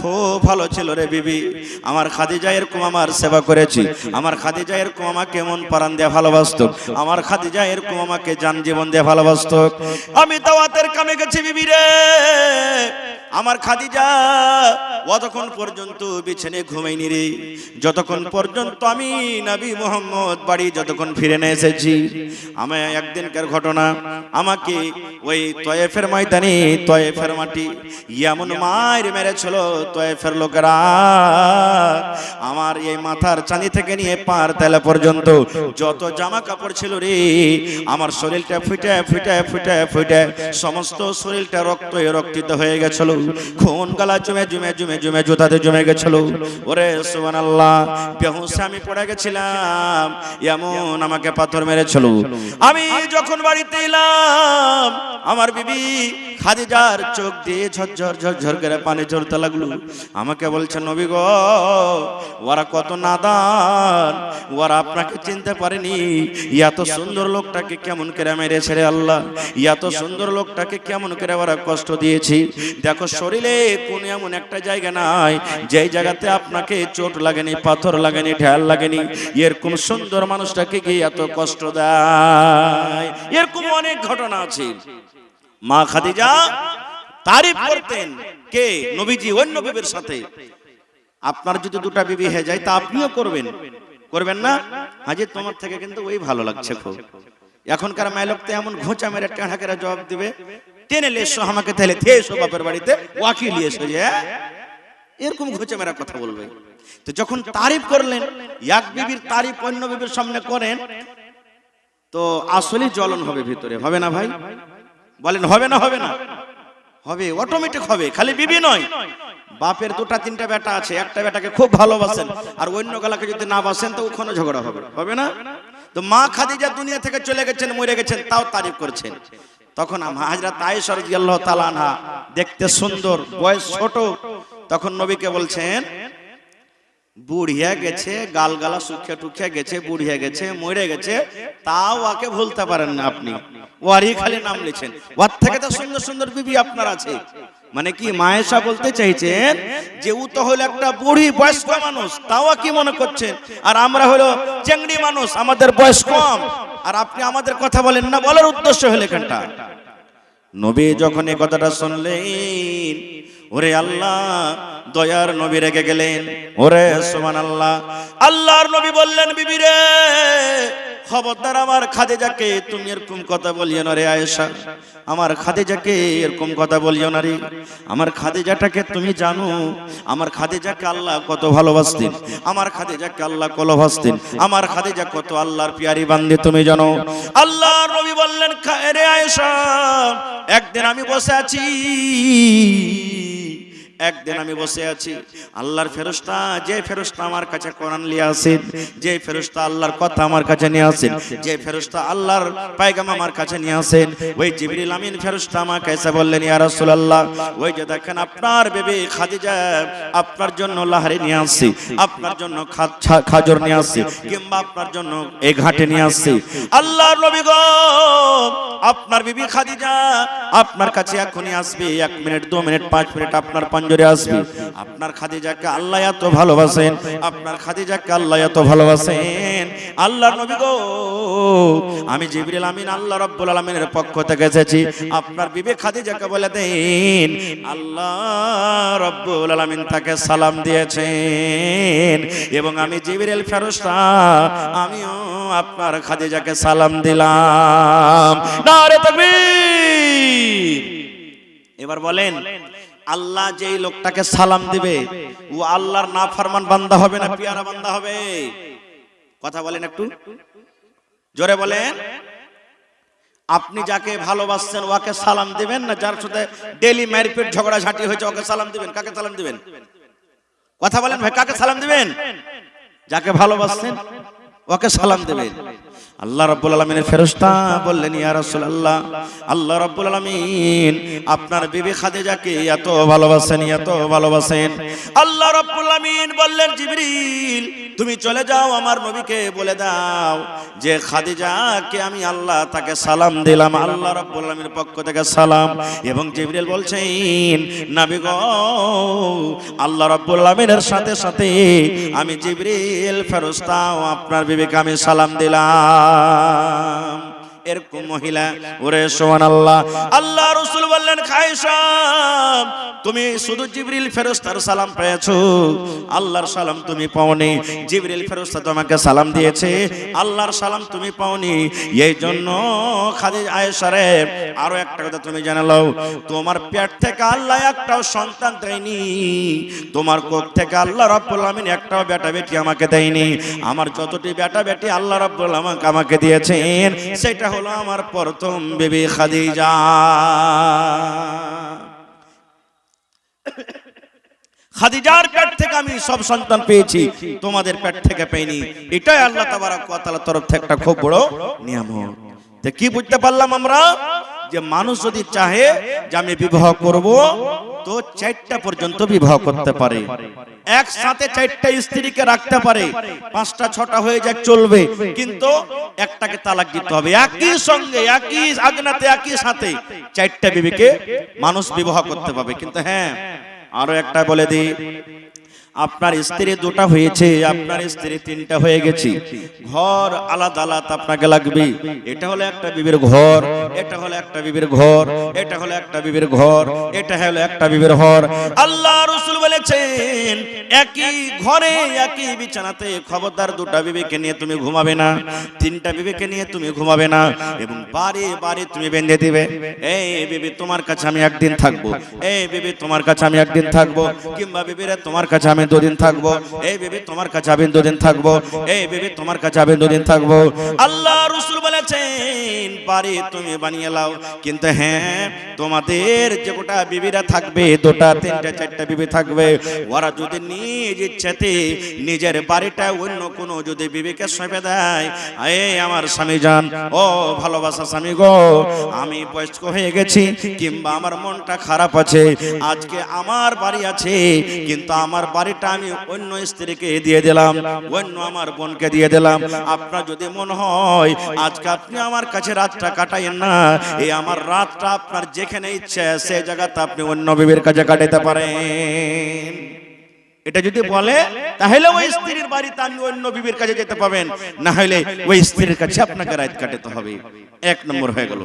খুব ভালো ছিল রে বিবি, আমার খাদিজা এরকম আমার সেবা করেছি, আমার খাদিজা এরকম আমাকে মন প্রাণ দিয়ে ভালোবাসতো, আমার খাদিজা এরকম আমাকে জান জীবন দিয়ে ভালোবাসতো। আমি দাওয়াতের কামে গেছি বিবি রে, আমার খাদিজা অতক্ষণ পর্যন্ত বিছানায় ঘুমাইনি রে, যতক্ষণ পর্যন্ত আমি নবী মুহাম্মদ বাড়ি যতক্ষণ ফিরে না এসেছি। আমি একদিনকার ঘটনা, আমাকে ওই তয়েফের ময়দানে তয়েফের মাটি এমন মায়ের মেরেছিল তয়েফের লোকেরা, আমার এই মাথার চাঁদি থেকে নিয়ে পার তেলা পর্যন্ত যত জামা কাপড় ছিল রে, আমার শরীরটা ফুটে ফুটে ফুটে ফুটে সমস্ত শরীরটা রক্তিত হয়ে গেছিল, খুন গালা জমে জমে জমে জমে জুতাতে জমে গেছিল। ওরে সুবহানাল্লাহ, বেহুঁশে আমি পড়ে গেছিলাম, এমন আমাকে পাথর মেরেছিল। আমি যখন বাড়িতে এলাম, আমার বিবি খাদিজার চোখ দিয়ে ঝরঝর ঝরঝর করে পানি ঝরতে লাগলো। আমাকে বলছে, নবী গো ওরা কত নাদান, ওরা আপনাকে চিনতে পারেনি, এত সুন্দর লোকটাকে কেমন করে মেরেছে রে আল্লাহ, এত সুন্দর লোকটাকে কেমন করে ওরা কষ্ট দিয়েছি। দেখো শরীরে কোন এমন একটা জায়গা নাই যেই জায়গাতে আপনাকে চোট লাগেনি, পাথর লাগেনি, ঢাল লাগেনি, এরকম সুন্দর মানুষটাকে গিয়ে এত কষ্ট দেয়। এরকম অনেক ঘটনা আছে। মা খাদিজা তারিফ করতেন কে? নবীজি অন্য বিবির সাথে। আপনার যদি দুটা বিবি হয়ে যায় তা আপনিও করবেন, করবেন না? হাজি তোমার থেকে কিন্তু ওই ভালো লাগছে খুব। এখনকার মাইলক তো এমন ঘোঁচা মেরে টেঁড়া করে জবাব দিবে, টেনে এসো আমাকে, তাহলে এসো বাপের বাড়িতে ওয়াকিল এসো, যে এরকম ঘোঁচা মেরা কথা বলবে। তো যখন তারিফ করলেন, এক বিবির তারিফ অন্য বিবির সামনে করেন, তো আসলে জ্বলন হবে ভিতরে, হবে না ভাই? বলেন হবে না? হবে না? হবে, অটোমেটিক হবে। খালি বিবি নয়, বাপের দুটা তিনটা বেটা আছে, একটা বেটাকে খুব ভালোবাসেন আর অন্য গলাকে যদি না বাসেন তো ওখানে ঝগড়া হবে, হবে না? তো মা খাদিজা দুনিয়া থেকে চলে গেছেন, মরে গেছেন, তাও তারিফ করছেন। তখন হযরত আয়েশা রাদিয়াল্লাহু তাআলা আনহা দেখতে সুন্দর, বয়স ছোট, তখন নবীকে বলছেন, বুড়িয়া গেছে, গালগালা শুকিয়ে টুকিয়ে গেছে, বুড়িয়া গেছে, মরে গেছে, তাও ওকে ভুলতে পারেন না আপনি, ওরই খালি নাম লিখেন। ওর থেকে তো সুন্দর সুন্দর বিবি আপনার আছে। মানে কি মায়েশা বলতে চাইছেন যে ও তো হলো একটা বুড়ি বয়স্ক মানুষ, তাও কি মনে করছেন? আর আমরা হলো চেংড়ি মানুষ, আমাদের বয়স কম, আর আপনি আমাদের কথা বলেন না। বলার উদ্দেশ্য হলো এখানটা। নবী যখন এই কথাটা শুনলেন, ওরে আল্লাহ, দয়ার নবী রেগে গেলেন। ওরে সুবহানাল্লাহ, আল্লাহর নবী বললেন, বিবি রে খবরদার আমার খাদিজাকে তুমি এরকম কথা বলিও না রে আয়েশা, আমার খাদিজাকে এরকম কথা বলিও না রে। আমার খাদিজাটাকে তুমি জানো, আমার খাদিজাকে আল্লাহ কত ভালোবাসতেন, আমার খাদিজাকে আল্লাহ কত ভালোবাসতেন, আমার খাদিজা কত আল্লাহর পিয়ারি বান্দী তুমি জানো। আল্লাহর নবী বললেন, রে আয়েশা, একদিন আমি বসে আছি, একদিন আমি বসে আছি, আল্লাহর ফেরেশতা, যে ফেরেশতা আমার কাছে কোরআন নিয়ে আসেন, যে ফেরেশতা আল্লাহর কথা আমার কাছে নিয়ে আসেন, যে ফেরেশতা আল্লাহর পয়গাম আমার কাছে নিয়ে আসেন, ওই জিবরিল আমিন ফেরেশতা আমাকে এসে বললেন, ইয়া রাসূলুল্লাহ, ওই যে দেখেন আপনার বিবি খাদিজা আপনার জন্য লাহারি নিয়ে আসছে, আপনার জন্য খাজর নিয়ে আসছে, কিংবা আপনার জন্য এই ঘাটে নিয়ে আসছে। আল্লাহর নবী গো, আপনার বিবি খাদিজা আপনার কাছে এখনই আসবে, 1 মিনিট 2 মিনিট 5 মিনিট আপনার পাঞ্জরে আসবে। আপনার খাদিজাকে আল্লাহ এত ভালোবাসেন, আপনার খাদিজাকে আল্লাহ এত ভালোবাসেন। আল্লাহর নবী গো, আমি জিবরিল আমিন আল্লাহ রাব্বুল আলামিনের পক্ষ থেকে এসেছি, আপনার বিবি খাদিজাকে বলে দেন আল্লাহ রাব্বুল আলামিন তাকে সালাম দিয়েছেন, এবং আমি জিবরিল ফেরেশতা আমিও আপনার খাদিজাকে সালাম দিলাম। নারে তাকবীর। এবার বলেন, আল্লাহ যেই লোকটাকে সালাম দিবে ও আল্লাহর নাফরমান বান্দা হবে না পিয়ারা বান্দা হবে? কথা বলেন একটু জোরে বলেন। আপনি যাকে ভালোবাসছেন ওকে সালাম দিবেন, না যার সাথে ডেইলি মারপিট ঝগড়া ঝাঁটি হয়েছে ওকে সালাম দিবেন? কাকে সালাম দিবেন? কথা বলেন ভাই, কাকে সালাম দিবেন? যাকে ভালোবাসছেন ওকে সালাম দিবেন। আল্লাহ রাব্বুল আলামিনের ফেরেশতা বললেন, ইয়া রাসূলুল্লাহ, আল্লাহ রাব্বুল আলামিন আপনার বিবি খাদিজাকে এত ভালোবাসেন, এত ভালোবাসেন। আল্লাহ রাব্বুল আলামিন বললেন, জিবরিল তুমি চলে যাও, আমার নবীকে বলে দাও যে খাদিজাকে আমি আল্লাহ তাকে সালাম দিলাম, আল্লাহ রাব্বুল আলামিনের পক্ষ থেকে সালাম। এবং জিবরিল বলছেন, নবী গো, আল্লাহ রাব্বুল আলামিনের সাথে সাথে আমি জিবরিল ফেরেশতাও আপনার বিবিকে আমি সালাম দিলাম। এরকম মহিলা, ওরে সুবহানাল্লাহ। আল্লাহ রাসূল বললেন, খায়সা তুমি শুধু জিবরিল ফেরেশতার সালাম পেয়েছো, আল্লাহর সালাম তুমি পাওনি। জিবরিল ফেরেশতা তোমাকে সালাম দিয়েছে, আল্লাহর সালাম তুমি পাওনি। এই জন্য খাদিজা আয়েশা রে, আরো একটা কথা তুমি জেনে নাও, তোমার পেট থেকে আল্লাহ একটাও সন্তান দেয়নি, তোমার কোখ থেকে আল্লাহ রাব্বুল আলামিন একটাও বেটা বেটি আমাকে দেয়নি। আমার যতটি বেটা বেটি আল্লাহ রাব্বুল আলামিন আমাকে দিয়েছেন, সেটা হলো আমার প্রথম বিবি খাদিজা। খাদিজার পেট থেকে আমি সব সন্তান পেয়েছি, তোমাদের পেট থেকে পাইনি। এটাই আল্লাহ তাবারক ওয়া তাআলার তরফ থেকে একটা খুব বড় নিয়ামত। তো কি বুঝতে পারলাম আমরা? যে মানুষ যদি চাহে যে আমি বিবাহ করব, তো 4টা পর্যন্ত বিবাহ করতে পারে, একসাথে 4টা স্ত্রীকে রাখতে পারে, 5টা 6টা হয়ে যাক চলবে, কিন্তু একটাকে তালাক দিতে হবে। একই সঙ্গে একই আগ্নাতে একই সাথে 4টা বিবিকে মানুষ বিবাহ করতে পারবে। কিন্তু হ্যাঁ, আরো একটা বলে দিই, আপনার স্ত্রী 2টা হয়েছে, আপনার স্ত্রী 3টা হয়ে গেছে, ঘর আলাদা আলাদা আপনাকে লাগবে। এটা হলো একটা বিবির ঘর, এটা হলো একটা বিবির ঘর, এটা হলো একটা বিবির ঘর, এটা হলো একটা বিবির ঘর। আল্লাহ রাসূল বলেছেন, একই ঘরে একই বিছানাতে খবরদার 2টা বিবিকে নিয়ে তুমি ঘুমাবে না, 3টা বিবিকে নিয়ে তুমি ঘুমাবে না। এবং বারে বারে তুমি বেঁধে দিবে, এই বিবি তোমার কাছে আমি একদিন থাকবো, এই বিবি তোমার কাছে আমি একদিন থাকবো, কিংবা বিবিরা তোমার কাছে আমি 2 দিন থাকবো, এই বিবি তোমার কাছে আমি 2 দিন থাকবো, এই বিবি তোমার কাছে আমি 2 দিন থাকবো। আল্লাহ রাসূল বলেছেন, পারে তুমি বানিয়ে লাও, কিন্তু হ্যাঁ, তোমাদের যে গোটা বিবিরা থাকবে, 2টা 3টা 4টা বিবি থাকবে, ওরা যদি নিজ ইচ্ছাতে নিজের বাড়িটা অন্য কোনো যদি বিবিকে সঁপে দেয়, এই আমার স্বামী জান, ও ভালোবাসা স্বামী গো, আমি বয়স্ক হয়ে গেছি, কিংবা আমার মনটা খারাপ আছে, আজকে আমার বাড়ি আছে, কিন্তু আমার বাড়িটা আমি অন্য স্ত্রীকে দিয়ে দিলাম, অন্য আমার বোনকে দিয়ে দিলাম। আপনার যদি মন হয় আজকে আপনি আমার কাছে রাতটা কাটাইয়েন না, এই আমার রাতটা আপনার যেখানে ইচ্ছে সেই জায়গাতে আপনি অন্য বিবির কাছে কাটাইতে পারেন। এটা যদি বলে, তাহলে ওই স্ত্রীর বাড়িতে আপনি অন্য বিবির কাছে যেতে পাবেন, না হলে ওই স্ত্রীর কাছে আপনাকে রাত কাটাতে হবে। 1 নম্বর হয়ে গেল।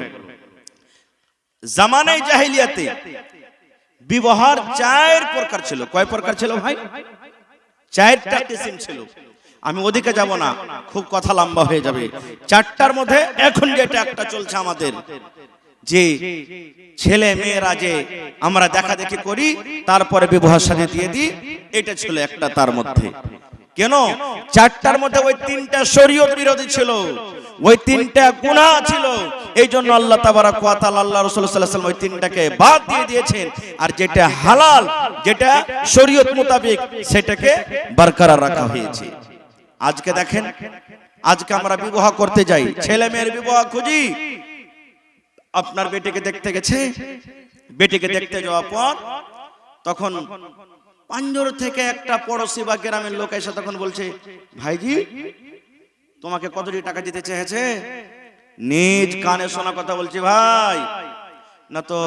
জামানায়ে জাহেলিয়াতে বিবাহের 4 প্রকার ছিল। কয় প্রকার ছিল ভাই? 4টা কিসিম ছিল। আমি ওদিকে যাব না, খুব কথা লম্বা হয়ে যাবে। 4টার মধ্যে এখন যেটা একটা চলছে আমাদের, যে ছেলে মেয়েরা যে আমরা দেখা দেখি করি, তারপরে বিবাহের সাথে দিয়ে দিই, এটা ছিল একটা। তার মধ্যে কেন 4টার মধ্যে ওই 3টা শরীয়ত বিরোধী ছিল, ওই 3টা গুনাহ ছিল। এই জন্য আল্লাহ তাবারক ওয়া তাআলা, আল্লাহ রাসূল সাল্লাল্লাহু আলাইহি ওয়াসাল্লাম ওই 3টাকে বাদ দিয়ে দিয়েছেন, আর যেটা হালাল, যেটা শরীয়ত মোতাবেক, সেটাকে বরকরার রাখা হয়েছে। আজকে দেখেন, আজকে আমরা বিবাহ করতে যাই, ছেলে মেয়ের বিবাহ খুঁজি। আপনার বেটিকে দেখতে গেছে, বেটিকে দেখতে যাওয়ার পর তখন পাঞ্জর থেকে একটা পড়োশি বা গ্রামের লোক এসে তখন বলছে, ভাইজি তোমাকে কতটি টাকা দিতে চেয়েছে? নিজ কানে শোনা কথা বলছি ভাই, না তো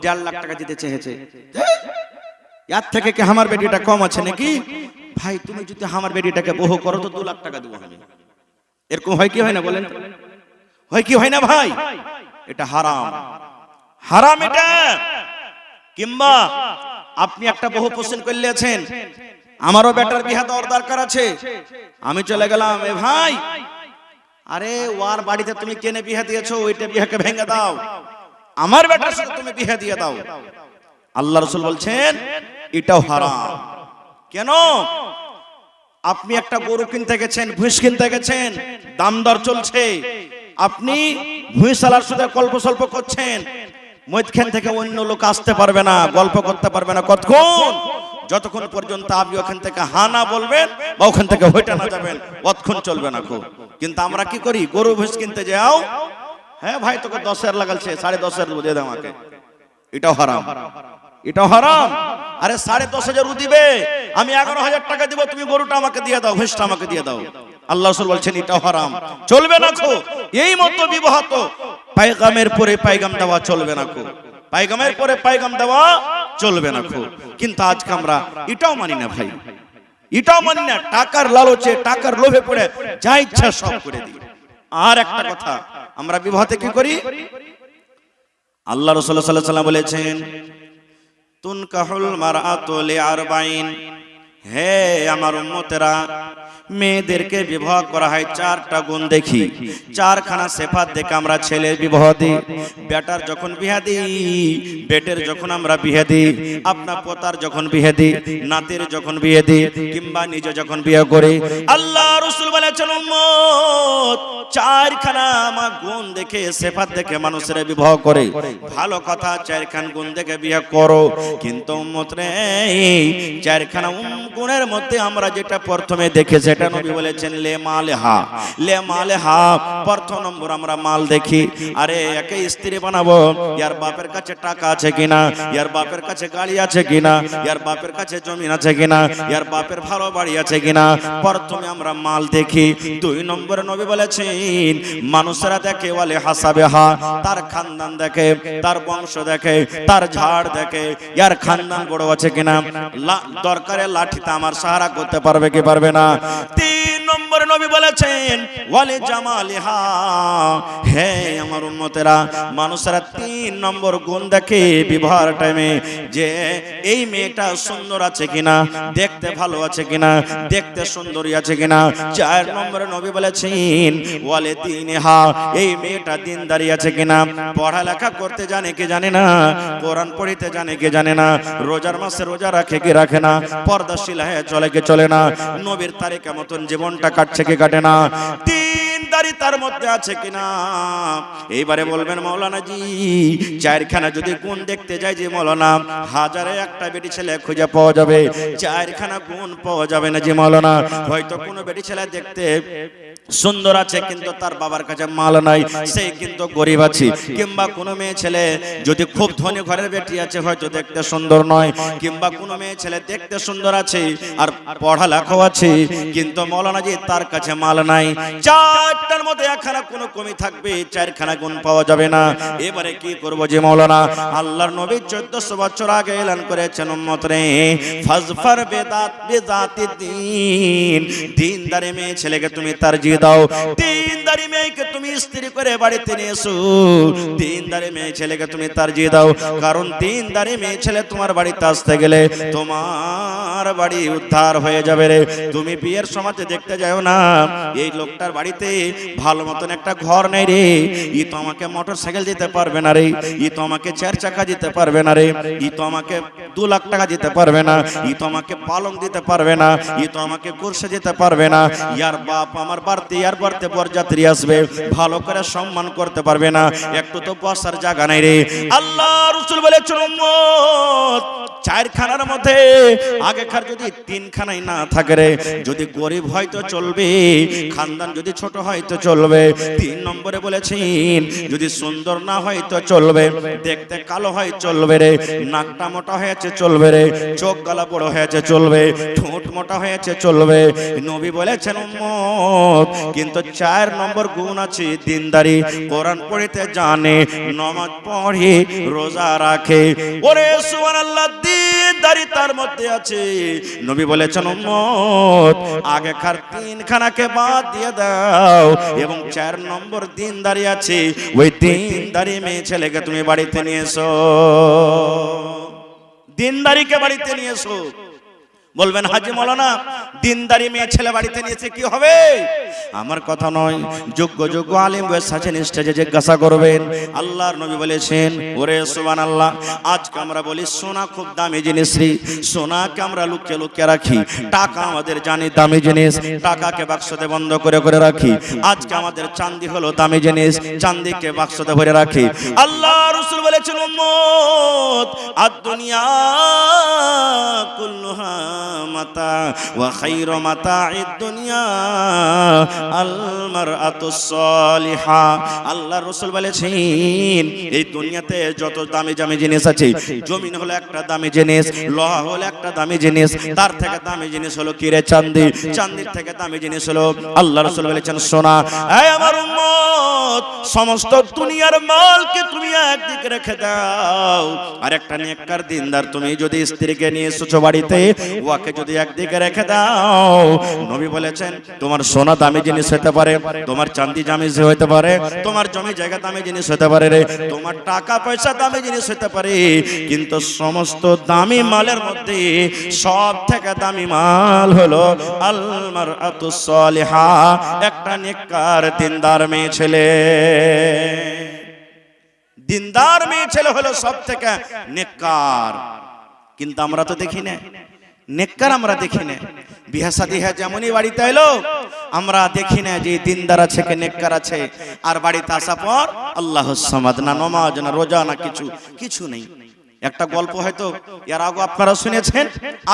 1.5 লাখ টাকা দিতে চেয়েছে। এর থেকে কি আমার বেটিটা কম আছে নাকি? ভাই তুমি যদি আমার বেটিটাকে বহু করো তো 2 লাখ টাকা দেবো আমি। এরকম হয় কি হয় না বলেন? হয় কি হয় না ভাই? এটা হারাম, হারাম এটা। কিংবা আপনি একটা বহু পছন্দ করলেছেন, আমারও বেটার বিয়ে দেওয়ার দরকার আছে, আমি চলে গেলাম, এ ভাই আরে ওর বাড়িতে তুমি কেনে বিয়ে দিয়েছো, ওইটা বিয়েকে ভেঙে দাও, আমার বেটার সাথে তুমি বিয়ে দিয়ে দাও। আল্লাহ রাসূল বলছেন এটাও হারাম। কেন? আপনি একটা গরু কিনতে গেছেন, ভুঁইস কিনতে গেছেন, দাম দর চলছে, আপনি ভুঁইশালার সাথে গল্প সল্প করছেন, মধ্যখান থেকে অন্য লোক আসতে পারবে না, গল্প করতে পারবে না কতক্ষণ, যতক্ষণ পর্যন্ত আপনি ওখান থেকে হানা বলবেন বা ওখান থেকে হইটা না যাবেন, অতক্ষণ চলবে না খুব। কিন্তু আমরা কি করি, গরু ভুঁইস কিনতে যাও, হ্যাঁ ভাই তোকে 10,000 লাগালছে, 10,500 দিয়ে দাও আমাকে, এটাও হারাম, এটাও হারাম। আরে 10,500 দিবে, আমি 11,000 টাকা দিব, তুমি গরুটা আমাকে দিয়ে দাও, ভুঁইসটা আমাকে দিয়ে দাও। আল্লাহ রাসূল বলছেন এটাও হারাম, চলবে না খো। এই মতো বিবাহত পায়গামের পরে পায়গাম দেওয়া চলবে না খো, পায়গামের পরে পায়গাম দেওয়া চলবে না খো। কিন্তু আজকে আমরা এটাও মানি না ভাই, এটাও মানি না, টাকার লালচে, টাকার লোভে পড়ে যা ইচ্ছা সব করে দিই। আর একটা কথা, আমরা বিবাহতে কি করি, আল্লাহ রাসূল সাল্লাল্লাহু আলাইহি ওয়াসাল্লাম বলেছেন তুনকাহুল মারআতু লিআরবাইন, হে আমার উম্মতেরা, মেয়েদেরকে বিবাহ করা হয় 4টা গুণ দেখি, 4খানা সিফাত দেখে আমরা ছেলের বিবাহ দিই। বেটার যখন বিয়ে দিই, বেটের যখন আমরা বিয়ে দিই, আপনার পোতার যখন বিয়ে দিই, নাতির যখন বিয়ে দিই, কিংবা নিজে যখন বিয়ে করি, আল্লাহ রাসূল বলেছেন উম্মত 4খানা আমার গুণ দেখে, সিফাত দেখে মানুষের বিবাহ করে। ভালো কথা, 4খান গুণ দেখে বিয়ে করো, কিন্তু উম্মত রে 4খানা গুণের মধ্যে আমরা যেটা প্রথমে দেখে সেটা নবী বলেছেন লে মালেহা, লে মালেহা, প্রথম নম্বর আমরা মাল দেখি। আরে একে স্ত্রী বানাবো, ইয়ার বাপের কাছে টাকা আছে কিনা, ইয়ার বাপের কাছে গাড়ি আছে কিনা, ইয়ার বাপের কাছে জমি আছে কিনা, ইয়ার বাপের ভালো বাড়ি আছে কিনা, প্রথমে আমরা মাল দেখি। 2 নম্বরে নবী বলেছেন মানুষেরা দেখে ওয়ালে হাসাবেহা, তার খানদান দেখে, তার বংশ দেখে, তার ঝাড় দেখে, ইয়ার খানদান বড় আছে কিনা, দরকারে লাঠিতে আমার সাহারা করতে পারবে কি পারবে না। 3 নম্বরে নবী বলেছেন ওয়ালে জামালিহা, হে আমার উম্মতেরা, মানুষেরা 3 নম্বর গুণ দেখে বিবাহের টাইমে, যে এই মেয়েটা সুন্দর আছে কিনা, দেখতে ভালো আছে কিনা, দেখতে সুন্দরী আছে কিনা। 4 নম্বরে নবী বলেছেন ওয়ালে দিনহা, এই মেয়েটা দিনদারি আছে কিনা, পড়ালেখা করতে জানে কি জানে না, কোরআন পড়িতে জানে কি জানে না, রোজার মাসে রোজা রাখে কি রাখে না, পর্দাশীল হয়ে চলে কি চলে না, নবীর তারিকা মতন জীবনটা কাটছে কি কাটে না, দিনদারি তার মধ্যে আছে কিনা। এইবারে বলবেন মাওলানা জি 4খানা যদি গুণ দেখতে যাই যে মাওলানা, হাজারে একটা বেটি ছেলে খুঁজে পাওয়া যাবে, 4খানা গুণ পাওয়া যাবে না যে মাওলানা। হয়তো কোনো বেটি ছেলে দেখতে সুন্দর আছে কিন্তু তার বাবার কাছে মাল নাই, সে কিন্তু গরিব আছে, কিংবা কোনো মেয়ে ছেলে যদি খুব ধনী ঘরের বেটি আছে, হয়তো দেখতে সুন্দর নয়, কিংবা কোনো মেয়ে ছেলে দেখতে সুন্দর আছে আর পড়ালেখাও আছে, কিন্তু মাওলানা জি তার কাছে মাল নাই। 4টার মধ্যে একখানা কোনো কমি থাকবে, 4খানা গুণ পাওয়া যাবে না। এবারে কি করব যে মাওলানা, আল্লাহর নবী 1400 বছর আগে এলান করেছেন উম্মত রে ফাজফার বেদাতি দিন, দিনদারি মেয়ে ছেলেকে তুমি তারজিহ দাও, দিনদারি মেয়েকে তুমি স্ত্রী করে বাড়িতে নিয়ে এসো, দিনদারি মেয়ে ছেলেকে তুমি তারজিহ দাও। কারণ দিনদারি মেয়ে ছেলে তোমার বাড়িতে আসতে গেলে তোমার বাড়ি উদ্ধার হয়ে যাবে রে। তুমি বিয়ের সময় দেখতে যাও না এই লোকটার বাড়িতে ভালো মতন একটা ঘর নেই রে, ই তো আমাকে মোটরসাইকেল দিতে পারবে না রে, ই তো আমাকে 4 চাকা দিতে পারবে না রে, ই তো আমাকে 2 লাখ টাকা দিতে পারবে না, ই তো আমাকে পালং দিতে পারবে না, ই তো আমাকে কুরসি দিতে পারবে না, ইয়ার বাপ আমার বাড়িতে ইয়ার বাড়িতে বরযাত্রী আসবে, ভালো করে সম্মান করতে পারবে না, একটু তো বসার জায়গা নাই রে। আল্লাহ রাসূল বলেছেন উম্মত 4খানার মধ্যে আগেকার যদি 3খানাই না থাকে রে, যদি গরিব হয় তো চলবে, খানদান যদি ছোট হয় তো চলবে। 3 নম্বরে বলেছেন যদি সুন্দর না হয় তো চলবে, দেখতে কালো হয় চলবে রে, নাকটা মোটা হয়েছে চলবে রে, চোখ গলা বড় হয়েছে চলবে, ঠোঁট মোটা হয়েছে চলবে। নবী বলেছেন উম্মত কিন্তু 4 নম্বর গুণ আছে দিনদারি, কোরআন পড়িতে জানে, নামাজ পড়ে, রোজা রাখে। ওরে সুবহানাল্লাহ, দিনদারি তার মধ্যে আছে। নবী বলেছেন উম্মত আগেকার 3খানাকে বাদ দিয়ে দাও এবং 4 নম্বর দিনদারি আছে, ওই দিনদারি মেয়ে ছেলেকে তুমি বাড়িতে নিয়ে এসো, দিনদারিকে বাড়িতে নিয়ে এসো। বলবেন হাজি মাওলানা দিনদারি মেয়ে ছেলে বাড়িতে নিয়েছে কি হবে? আমার কথা নয়, যোগ্য যোগ্য আলেম বয়স আছেন, স্টেজে জিজ্ঞাসা করবেন। আল্লাহর নবী বলেছেন, ওরে সুবহানাল্লাহ, আজকে আমরা বলি সোনা খুব দামি জিনিস রে, সোনাকে আমরা লুকিয়ে লুকিয়ে রাখি। টাকা আমাদের জানি দামি জিনিস, টাকাকে বাক্সতে বন্ধ করে করে রাখি। আজকে আমাদের চাঁদি হলো দামি জিনিস, চাঁদিকে বাক্সতে ভরে রাখি। আল্লাহ রাসূল বলেছেন, উম্মত আদ-দুনিয়া কুল্লুহা মাতা ওয়া খায়রু মাতা'id দুনিয়া আল মারআতুস সালিহা। আল্লাহ রাসূল বলেছেন, এই দুনিয়াতে যত দামি দামি জিনিস আছে, জমিন হলো একটা দামি জিনিস, লোহা হলো একটা দামি জিনিস, তার থেকে দামি জিনিস হলো কি রে? চাঁদি। চাঁদির থেকে দামি জিনিস হলো, আল্লাহ রাসূল বলেছেন, সোনা। এই আমার উম্মত, সমস্ত দুনিয়ার মালকে তুমি একদিকে রেখে দাও, আর একটা নেককার দিনদার তুমি যদি স্ত্রীকে নিয়ে এসেছো বাড়িতে, ওকে যদি একদিকে রেখে দাও, নবী বলেছেন তোমার সোনা দামি জিনিস হতে পারে, তোমার চাঁদি দামি হতে পারে, তোমার জমি জায়গা দামি জিনিস হতে পারে রে, তোমার টাকা পয়সা দামি জিনিস হতে পারে, কিন্তু সমস্ত দামি মালের মধ্যে সব থেকে দামি মাল হলো আল মারআতুস সালিহা, একটা নেককার দিনদার মেয়ে ছেলে। দিনদার মেয়ে ছেলে হলো সব থেকে নেককার। কিন্তু আমরা তো দেখি না নেককার, আমরা দেখি না। বিয়ে শাদী হয় যেমনই বাড়িতে এলো, আমরা দেখি না যে দিনদার আছে কে নেককার আছে। আর বাড়িতে আসা পর আল্লাহুস সামাদ, না নামাজ না রোজা না কিছু নেই। একটা গল্প হয়তো এর আগে আপনারা শুনেছেন,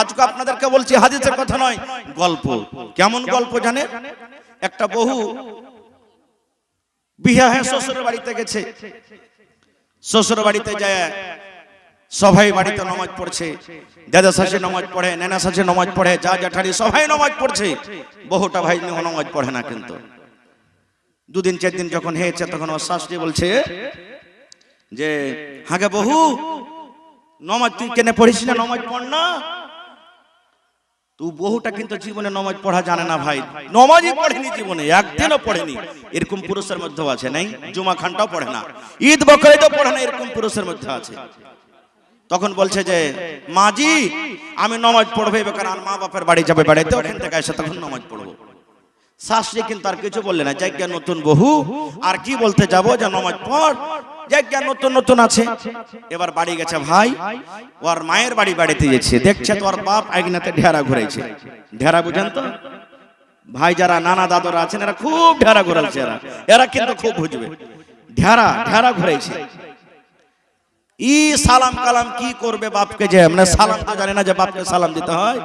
আজকে আপনাদেরকে বলছি, হাদিসের কথা নয়, গল্প। কেমন গল্প জানে? একটা বহু বিয়ে হয়ে শ্বশুরের বাড়িতে গেছে। শ্বশুর বাড়িতে যায় সবাই বাড়িতে নামাজ পড়ছে, দাদা শাশুড়ি নামাজ পড়ে, নানা শাশুড়ি নামাজ পড়ে, যা জ্যাঠারি সবাই নামাজ পড়ছে। বহুটা ভাই নামাজ পড়ে না। কিন্তু দুদিন 4 দিন যখন হয়েছে, তখন ওর শাশুড়ি বলছে যে, হাগে বহু, নামাজ তুই কেন পড়িস না? নামাজ পড় না। তুই বহুটা কিন্তু জীবনে নামাজ পড়া জানে না ভাই, নামাজই পড়েনি জীবনে, একদিনও পড়েনি। এরকম পুরুষের মধ্যে আছে, নাই? জুমা খানটাও পড়ে না, ঈদ বকরিদও পড়ে না, এরকম পুরুষের মধ্যে আছে। তখন বলছে যে, মাজি আমি নামাজ পড়বো, বেকার আর মা বাপের বাড়ি যাবে, বাড়িতে ওখান থেকে এসে তখন নামাজ পড়বো। শাশুড়ি কিন্তু আর কিছু বললে না, জায়গা নতুন বহু, আর কি বলতে যাবো যে নামাজ পড়, জায়গা নতুন নতুন আছে। এবার বাড়ি গেছে ভাই, ওর মায়ের বাড়িতে গেছে, দেখছে তোর বাপ আগনাতে ঢেরা ঘুরাইছে। ঢেরা বুঝেন তো ভাই, যারা নানা দাদরা আছেন এরা খুব ঢেরা ঘুরাইছে, এরা কিন্তু খুব বুঝবে। ঢেরা ঘুরাইছে। ই সালাম কালাম কি করবে বাপকে, যে মানে সালাম তো জানে না যে বাপকে সালাম দিতে হয়।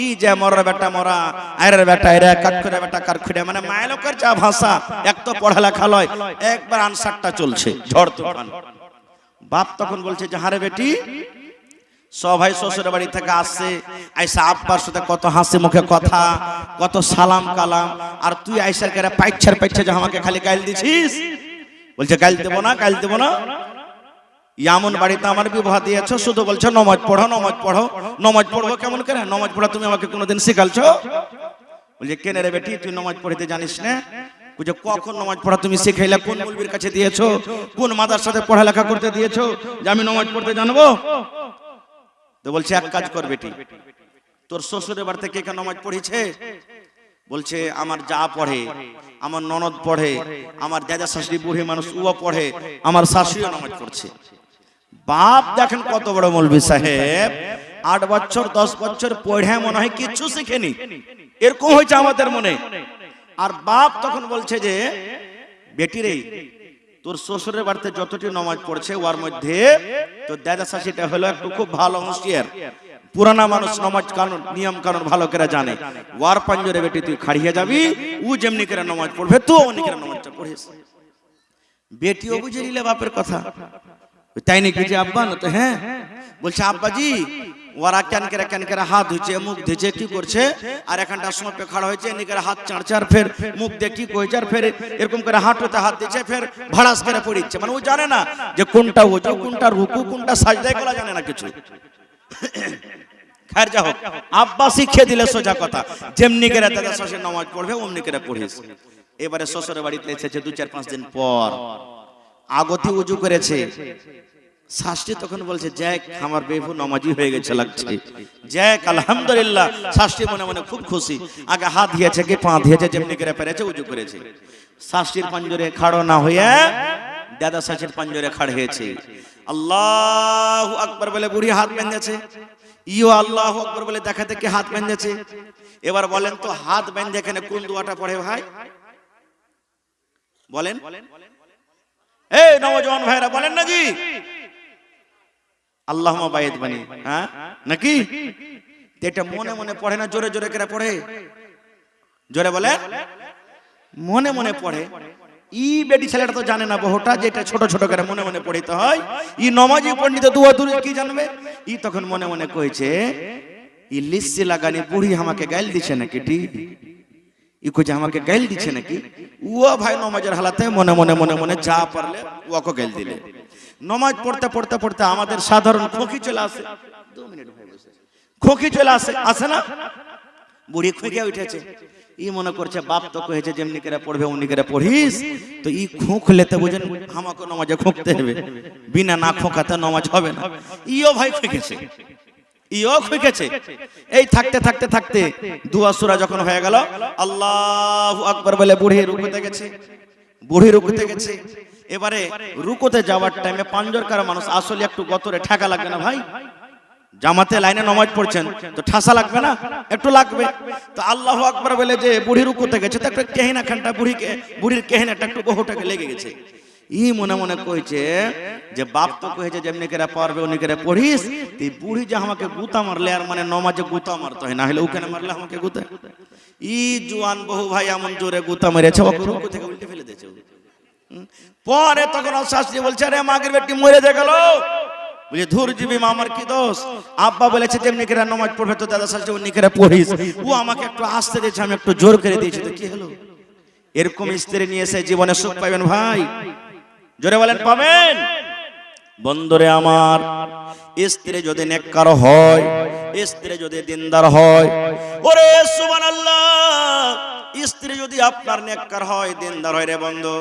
ই যে মরার বেটা মরা, আয়রের বেটা এরা, কাঠখুরে বেটা কাঠখুরে, মানে মায়লোকের যা ভাষা, এক তো পড়ালেখা লয়, একবার আনসারটা চলছে ঝড় তুফান। বাপ তখন বলছে যে, হারে বেটি, সবাই শ্বশুরের বাড়ি থেকে আসছে, আইসা আব্বার সাথে কত হাসি মুখে কথা, কত সালাম কালাম, আর তুই আইসার কেরা পাইচ্ছে যে আমাকে খালি গাইল দিছিস। বলছে গাইল দেবো না, গাইল দেবো না। এমন বাড়িতে আমার বিবাহ দিয়েছ, শুধু বলছো নামাজ পড়ো, নামাজ পড়ো। নামাজ পড়বো কেমন করে? নামাজ পড়া তুমি আমাকে কোনোদিন শিখালছো? বলছে কেন রে বেটি, তুই নামাজ পড়তে জানিস না? বুঝে কখন নামাজ পড়া তুমি শিখাইলে? কোন মৌলবীর কাছে দিয়েছো? কোন মাদ্রাসাতে পড়ালেখা করতে দিয়েছো যে আমি নামাজ পড়তে জানবো? তো বলছে এক কাজ কর বেটি, তোর শ্বশুরের বাড়িতে কে কে নামাজ পড়েছে? বলছে আমার যা পড়ে, আমার ননদ পড়ে, আমার দাদা শাশুড়ি বুড়ি মানুষ ও পড়ে, আমার শাশুড়িও নামাজ পড়ছে। বাপ দেখেন কত বড় মৌলভী সাহেব, 8 বছর 10 বছর পড়ে মনে হয় কিচ্ছু শিখেনি, এরকম হয়েছে আমাদের মনে। আর বাপ তখন বলছে যে, বেটি রে, তোর শ্বশুরের বাড়িতে যতটি নামাজ পড়ছে ওর মধ্যে তোর দাদা শাশুড়িটা হলো একটু খুব ভালো হুঁশিয়ার, পুরানা মানুষ, নামাজ কানুন নিয়ম কানুন ভালো করে জানে। ওয়ার পাঞ্জরে বেটি তুই খাড়িয়ে যাবি, ও যেমনি করে নামাজ পড়বে তুই অমনি করে নামাজটা পড়িস। বেটিও বুঝে নিলে বাপের কথা, তাই নাকি যে আব্বা? না তো হ্যাঁ। বলছে আব্বাজি, ওরা কেন করে হাত ধুচ্ছে, মুখ ধুচ্ছে, কি করছে, আর এখানটা সময় খাড়া হয়েছে, এমনি করে হাত চাড়ছে, আর ফের মুখ দিয়ে কি কইছে, আর ফের এরকম করে হাঁটুতে হাত দিচ্ছে, ফের ভাড়াস করে পড়িচ্ছে। মানে ও জানে না যে কোনটা ওজু, কোনটা রুকু, কোনটা সাজদা, এগুলো জানে না কিছু। খায়ের যা হোক, আব্বা শিখিয়ে দিলে সোজা কথা, যেমনি করে দাদা শ্বশুর নামাজ পড়বে অমনি করে পড়িস। এবারে শ্বশুরের বাড়িতে এসেছে 2-4-5 দিন পর, আগতি উজু করেছে, শাস্ত্রী তখন বলছে যাক আমার বেবু নামাজি হয়ে গেছে লাগছে, যাক আলহামদুলিল্লাহ। শাস্ত্রী মনে মনে খুব খুশি, আগে হাত দিয়েছে কি পা দিয়েছে, যেমনি করে পেরেছে উজু করেছে। শাস্ত্রীর পাঞ্জরে খাড়ো না হয়ে দাদা শাশুর পাঞ্জরে খাড় হয়েছে। আল্লাহু আকবার বলে বুড়ি হাত বেঁধেছে, ইও আল্লাহু আকবার বলে দেখাতে কি হাত বেঁধেছে। এবার বলেন তো হাত বেঁধে এখানে কোন দোয়াটা পড়ে ভাই বলেন? এই নওজওয়ান ভাইরা বলেন না জি, আল্লাহুম্মা বাইদ বানি, হ্যাঁ নাকি? এটা মনে মনে পড়ে না জোরে জোরে করে পড়ে? জোরে বলে মনে মনে পড়ে। ই বেটি ছেলেটা তো জানে না বহুটা, যেটা ছোট ছোট করে মনে মনে পড়িতে হয়। ই নমাজি পণ্ডিত দুয়া দুরি কি জানবে? ই তখন মনে মনে কইছে ই লিসি লাগানি বুড়ি আমাকে গাইল দিছে নাকি টি, ই কইছে আমাকে গাইল দিছে নাকি। ও ভাই নমাজের হালাতে মনে মনে মনে মনে যা পারলে ওকে গাইল দিলে। নমাজ পড়তে পড়তে পড়তে আমাদের সাধারণ খোকি চলে আসে। 2 মিনিট ভাই বসে খোকি চলে আসে, আসে না? বুড়ি খুঁকে উঠেছে, ই মনে করছে বাপ তো কয়েছে যেমনি করে পড়বে অমনি করে পড়িস, তো ই খুঁকলেতে বুঝেন আমাকে নামাজে খুঁকতে হবে, বিনা না খোঁকাতে নামাজ হবে না। ইও ভাই খুঁকেছে, ইও খুঁকেছে। এই থাকতে থাকতে থাকতে দুয়া সূরা যখন হয়ে গেল, আল্লাহু আকবার বলে বুড়ি রুকুতে গেছে, বুড়ি রুকুতে গেছে। এবারে রুকুতে যাওয়ার টাইমে পাঞ্জরকার মানুষ আসলে একটু গতরে ঠেকা লাগবে না ভাই? জামাতে লাইনে নামাজ পড়ছেন তো ঠাসা লাগবে না? একটু লাগবে। তো আল্লাহু আকবার বলে যে বুড়ি রুকুতে গেছে, তো একটা কেহিনা খানটা বুড়ির কেহিনাটা একটু বহুটাকে লেগে গেছে। ই মনে মনে কইছে যে বাপ তো কইছে যেমনি করে পারবে উনি করে পড়িস, তুই বুড়ি যে আমাকে গুতা মারলে, আর মানে নমাজে গুতা মারতে হয় না, হলে ওখানে মারলে আমাকে গুতা। ই জওয়ান বহু ভাই এমন জোরে গুতা মেরেছে ওকে রুকু থেকে উল্টে ফেলে দিয়েছে। পরে তখন শাস্ত্রী বলছে আরে মাগের বেটি মরে যে গেল, বুঝে ধুর জীবী মা আমার কি দোষ? আব্বা বলেছে যেমনি করে নামাজ পড়বে তো দাদা শাস্ত্রী উনি করে পড়িস, ও আমাকে একটু আসতে দিয়েছে, আমি একটু জোর করে দিয়েছি, তো কি হলো? এরকম স্ত্রী নিয়ে এসে জীবনে সুখ পাবেন ভাই? জোরে বলেন পাবেন? বন্ধুরে আমার, স্ত্রী যদি নেককার হয়, স্ত্রী যদি দিনদার হয়, ওরে সুবহানাল্লাহ, স্ত্রী যদি আপনার নেককার হয়, দিনদার হয় রে বন্ধু,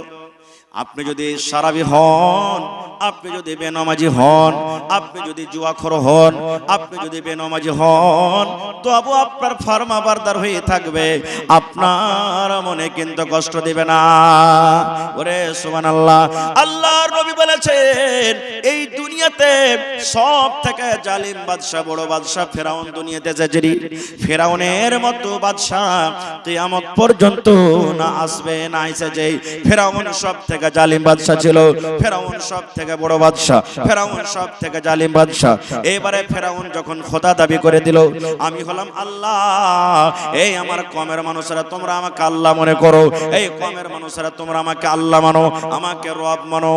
আপনি যদি সারাবি হন, আপনি যদি বেনামাজি হন, আপনি যদি জুয়াখোর হন, আপনি যদি বেনামাজি হন, তবু আপনার ফরমা বারদার হয়ে থাকবে, আপনার মনে কিন্তু কষ্ট দিবে না। ওরে সুবহানাল্লাহ, আল্লাহর নবী বলেছেন এই দুনিয়াতে সব থেকে জালিম বাদশা, বড় বাদশা ফেরাউন দুনিয়াতে এসেছে। ফেরাউনের মতো বাদশা কিয়ামত পর্যন্ত না আসবে, না এসেছে। ফেরাউন সব থেকে জালিম বাদশা ছিল, ফেরাউন সব থেকে বড় বাদশা, ফেরাউন সব থেকে জালিম বাদশা। এবারে ফেরাউন যখন খোদা দাবি করে দিল আমি হলাম আল্লাহ, এই আমার কমের মানুষেরা তোমরা আমাকে আল্লাহ মনে করো, এই কমের মানুষেরা তোমরা আমাকে আল্লাহ মানো, আমাকে রব মানো।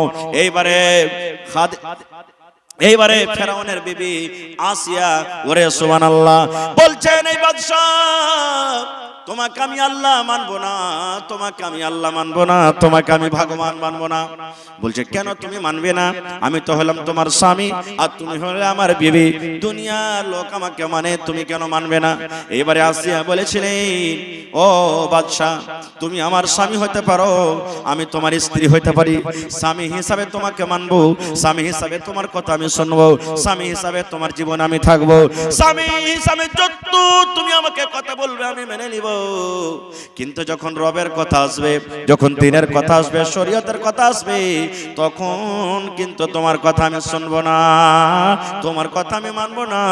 এইবারে ফেরাউনের বিবি আসিয়া ওরে সুবহানাল্লাহ বলছেন এই বাদশা তোমাকে আমি আল্লাহ মানবো না, তোমাকে আমি আল্লাহ মানবো না, তোমাকে আমি ভগবান মানবো না। বলছে কেন তুমি মানবে না? আমি তো হলাম তোমার স্বামী আর তুমি হলে আমার বিবি, দুনিয়ার লোক আমাকে মানে, তুমি কেন মানবে না? এবারে আসিয়া বলেছিলেন ও বাদশাহ তুমি আমার স্বামী হতে পারো, আমি তোমার স্ত্রী হতে পারি, স্বামী হিসাবে তোমাকে মানবো, স্বামী হিসাবে তোমার কথা আমি শুনবো, স্বামী হিসাবে তোমার জীবন আমি থাকবো, স্বামী হিসাবে যত তুমি আমাকে কথা বলবে আমি মেনে নিব। কিন্তু যখন রবের কথা আসবে, যখন দিনের কথা আসবে, শরীয়তের কথা আসবে, তখন কিন্তু তোমার কথা আমি শুনবো না, তোমার কথা আমি মানবো না।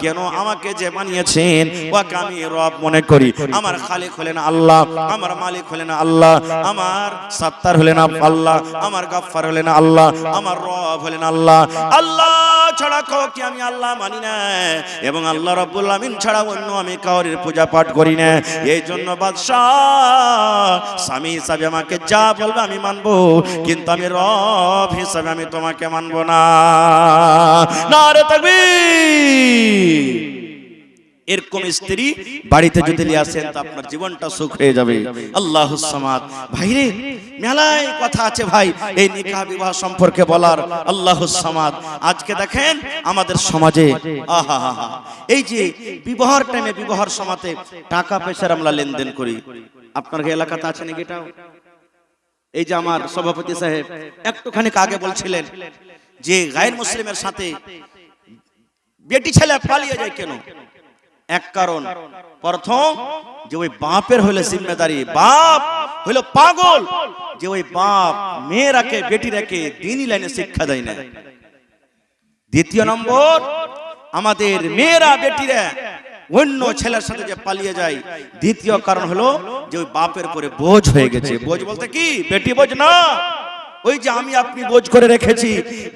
কেন? আমাকে যে বানিয়েছেন ওকে আমি রব মনে করি, আমার খালিক হলেন আল্লাহ, আমার মালিক হলেন আল্লাহ, আমার সাত্তার হলেন আল্লাহ, আমার গাফফার হলেন আল্লাহ, আমার রব হলেন আল্লাহ। আল্লাহ ছাড়া কাউকে আমি আল্লাহ মানি না, এবং আল্লাহ রাব্বুল আমিন ছাড়া অন্য আমি কাউরির পূজা পাঠ করি না। এই জন্য বাদশাহ স্বামী হিসাবে আমাকে যা বলবে আমি মানবো, কিন্তু আমি রব হিসাবে আমি তোমাকে মানবো না। নারে তাকবীর! এরকম স্ত্রী বাড়িতে যদি নিয়ে আসেন তো আপনার জীবনটা সুখ হয়ে যাবে। আল্লাহুস সামাদ। ভাইরে মেলায় কথা আছে ভাই এই নিকাহ বিবাহ সম্পর্কে বলার। আল্লাহুস সামাদ। আজকে দেখেন আমাদের সমাজে এই যে বিবাহের টাইমে, বিবাহের সময়তে টাকা পয়সার আমরা লেনদেন করি। আপনার এলাকাতে আছে নাকি এটাও? এই যে আমার সভাপতি সাহেব একটুখানি আগে বলছিলেন যে গায়ের মুসলিমের সাথে বেটি ছেলে পালিয়ে যায় কেন? এক কারণ, প্রথম যে ওই বাপের হইলো জিম্মেদারি, বাপ হইলো পাগল, যে ওই বাপ মেয়েরাকে বেটিরাকে দিনই লাইনে শিক্ষা দেয় না। দ্বিতীয় নম্বর, আমাদের মেয়েরা বেটিরা অন্য ছেলের সাথে যে পালিয়ে যায়, দ্বিতীয় কারণ হলো যে ওই বাপের পরে বোঝ হয়ে গেছে। বোঝ বলতে কি? বেটি বোঝ না, ওই যে আমি আপনি বোঝ করে রেখেছি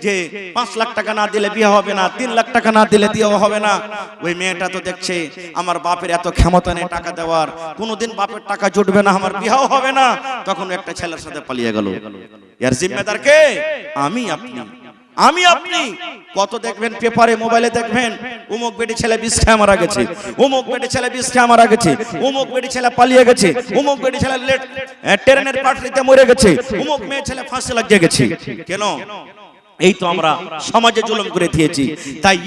যে 5 লাখ টাকা না দিলে বিয়ে হবে না, 3 লাখ টাকা না দিলে বিয়ে হবে না। ওই মেয়েটা তো দেখছে আমার বাপের এত ক্ষমতা নেই টাকা দেওয়ার, কোনোদিন বাপের টাকা জুটবে না, আমার বিয়েও হবে না, তখন একটা ছেলের সাথে পালিয়ে গেল। এর জিম্মেদার কে? আমি আপনি। আমি আপনি কত দেখবেন পেপারে, মোবাইলে দেখবেন, অমুক বেটি ছেলে বিষ খেয়ে মারা গেছে, অমুক বেটি ছেলে বিষ খেয়ে মারা গেছে, অমুক বেটি ছেলে পালিয়ে গেছে, অমুক বেটি ছেলে ট্রেনের পাটরিতে মরে গেছে, অমুক মেয়ে ছেলে ফাঁসি লাগিয়ে গেছে। কেন? এই তো আমরা সমাজে জুলুম করে দিয়েছি। তাই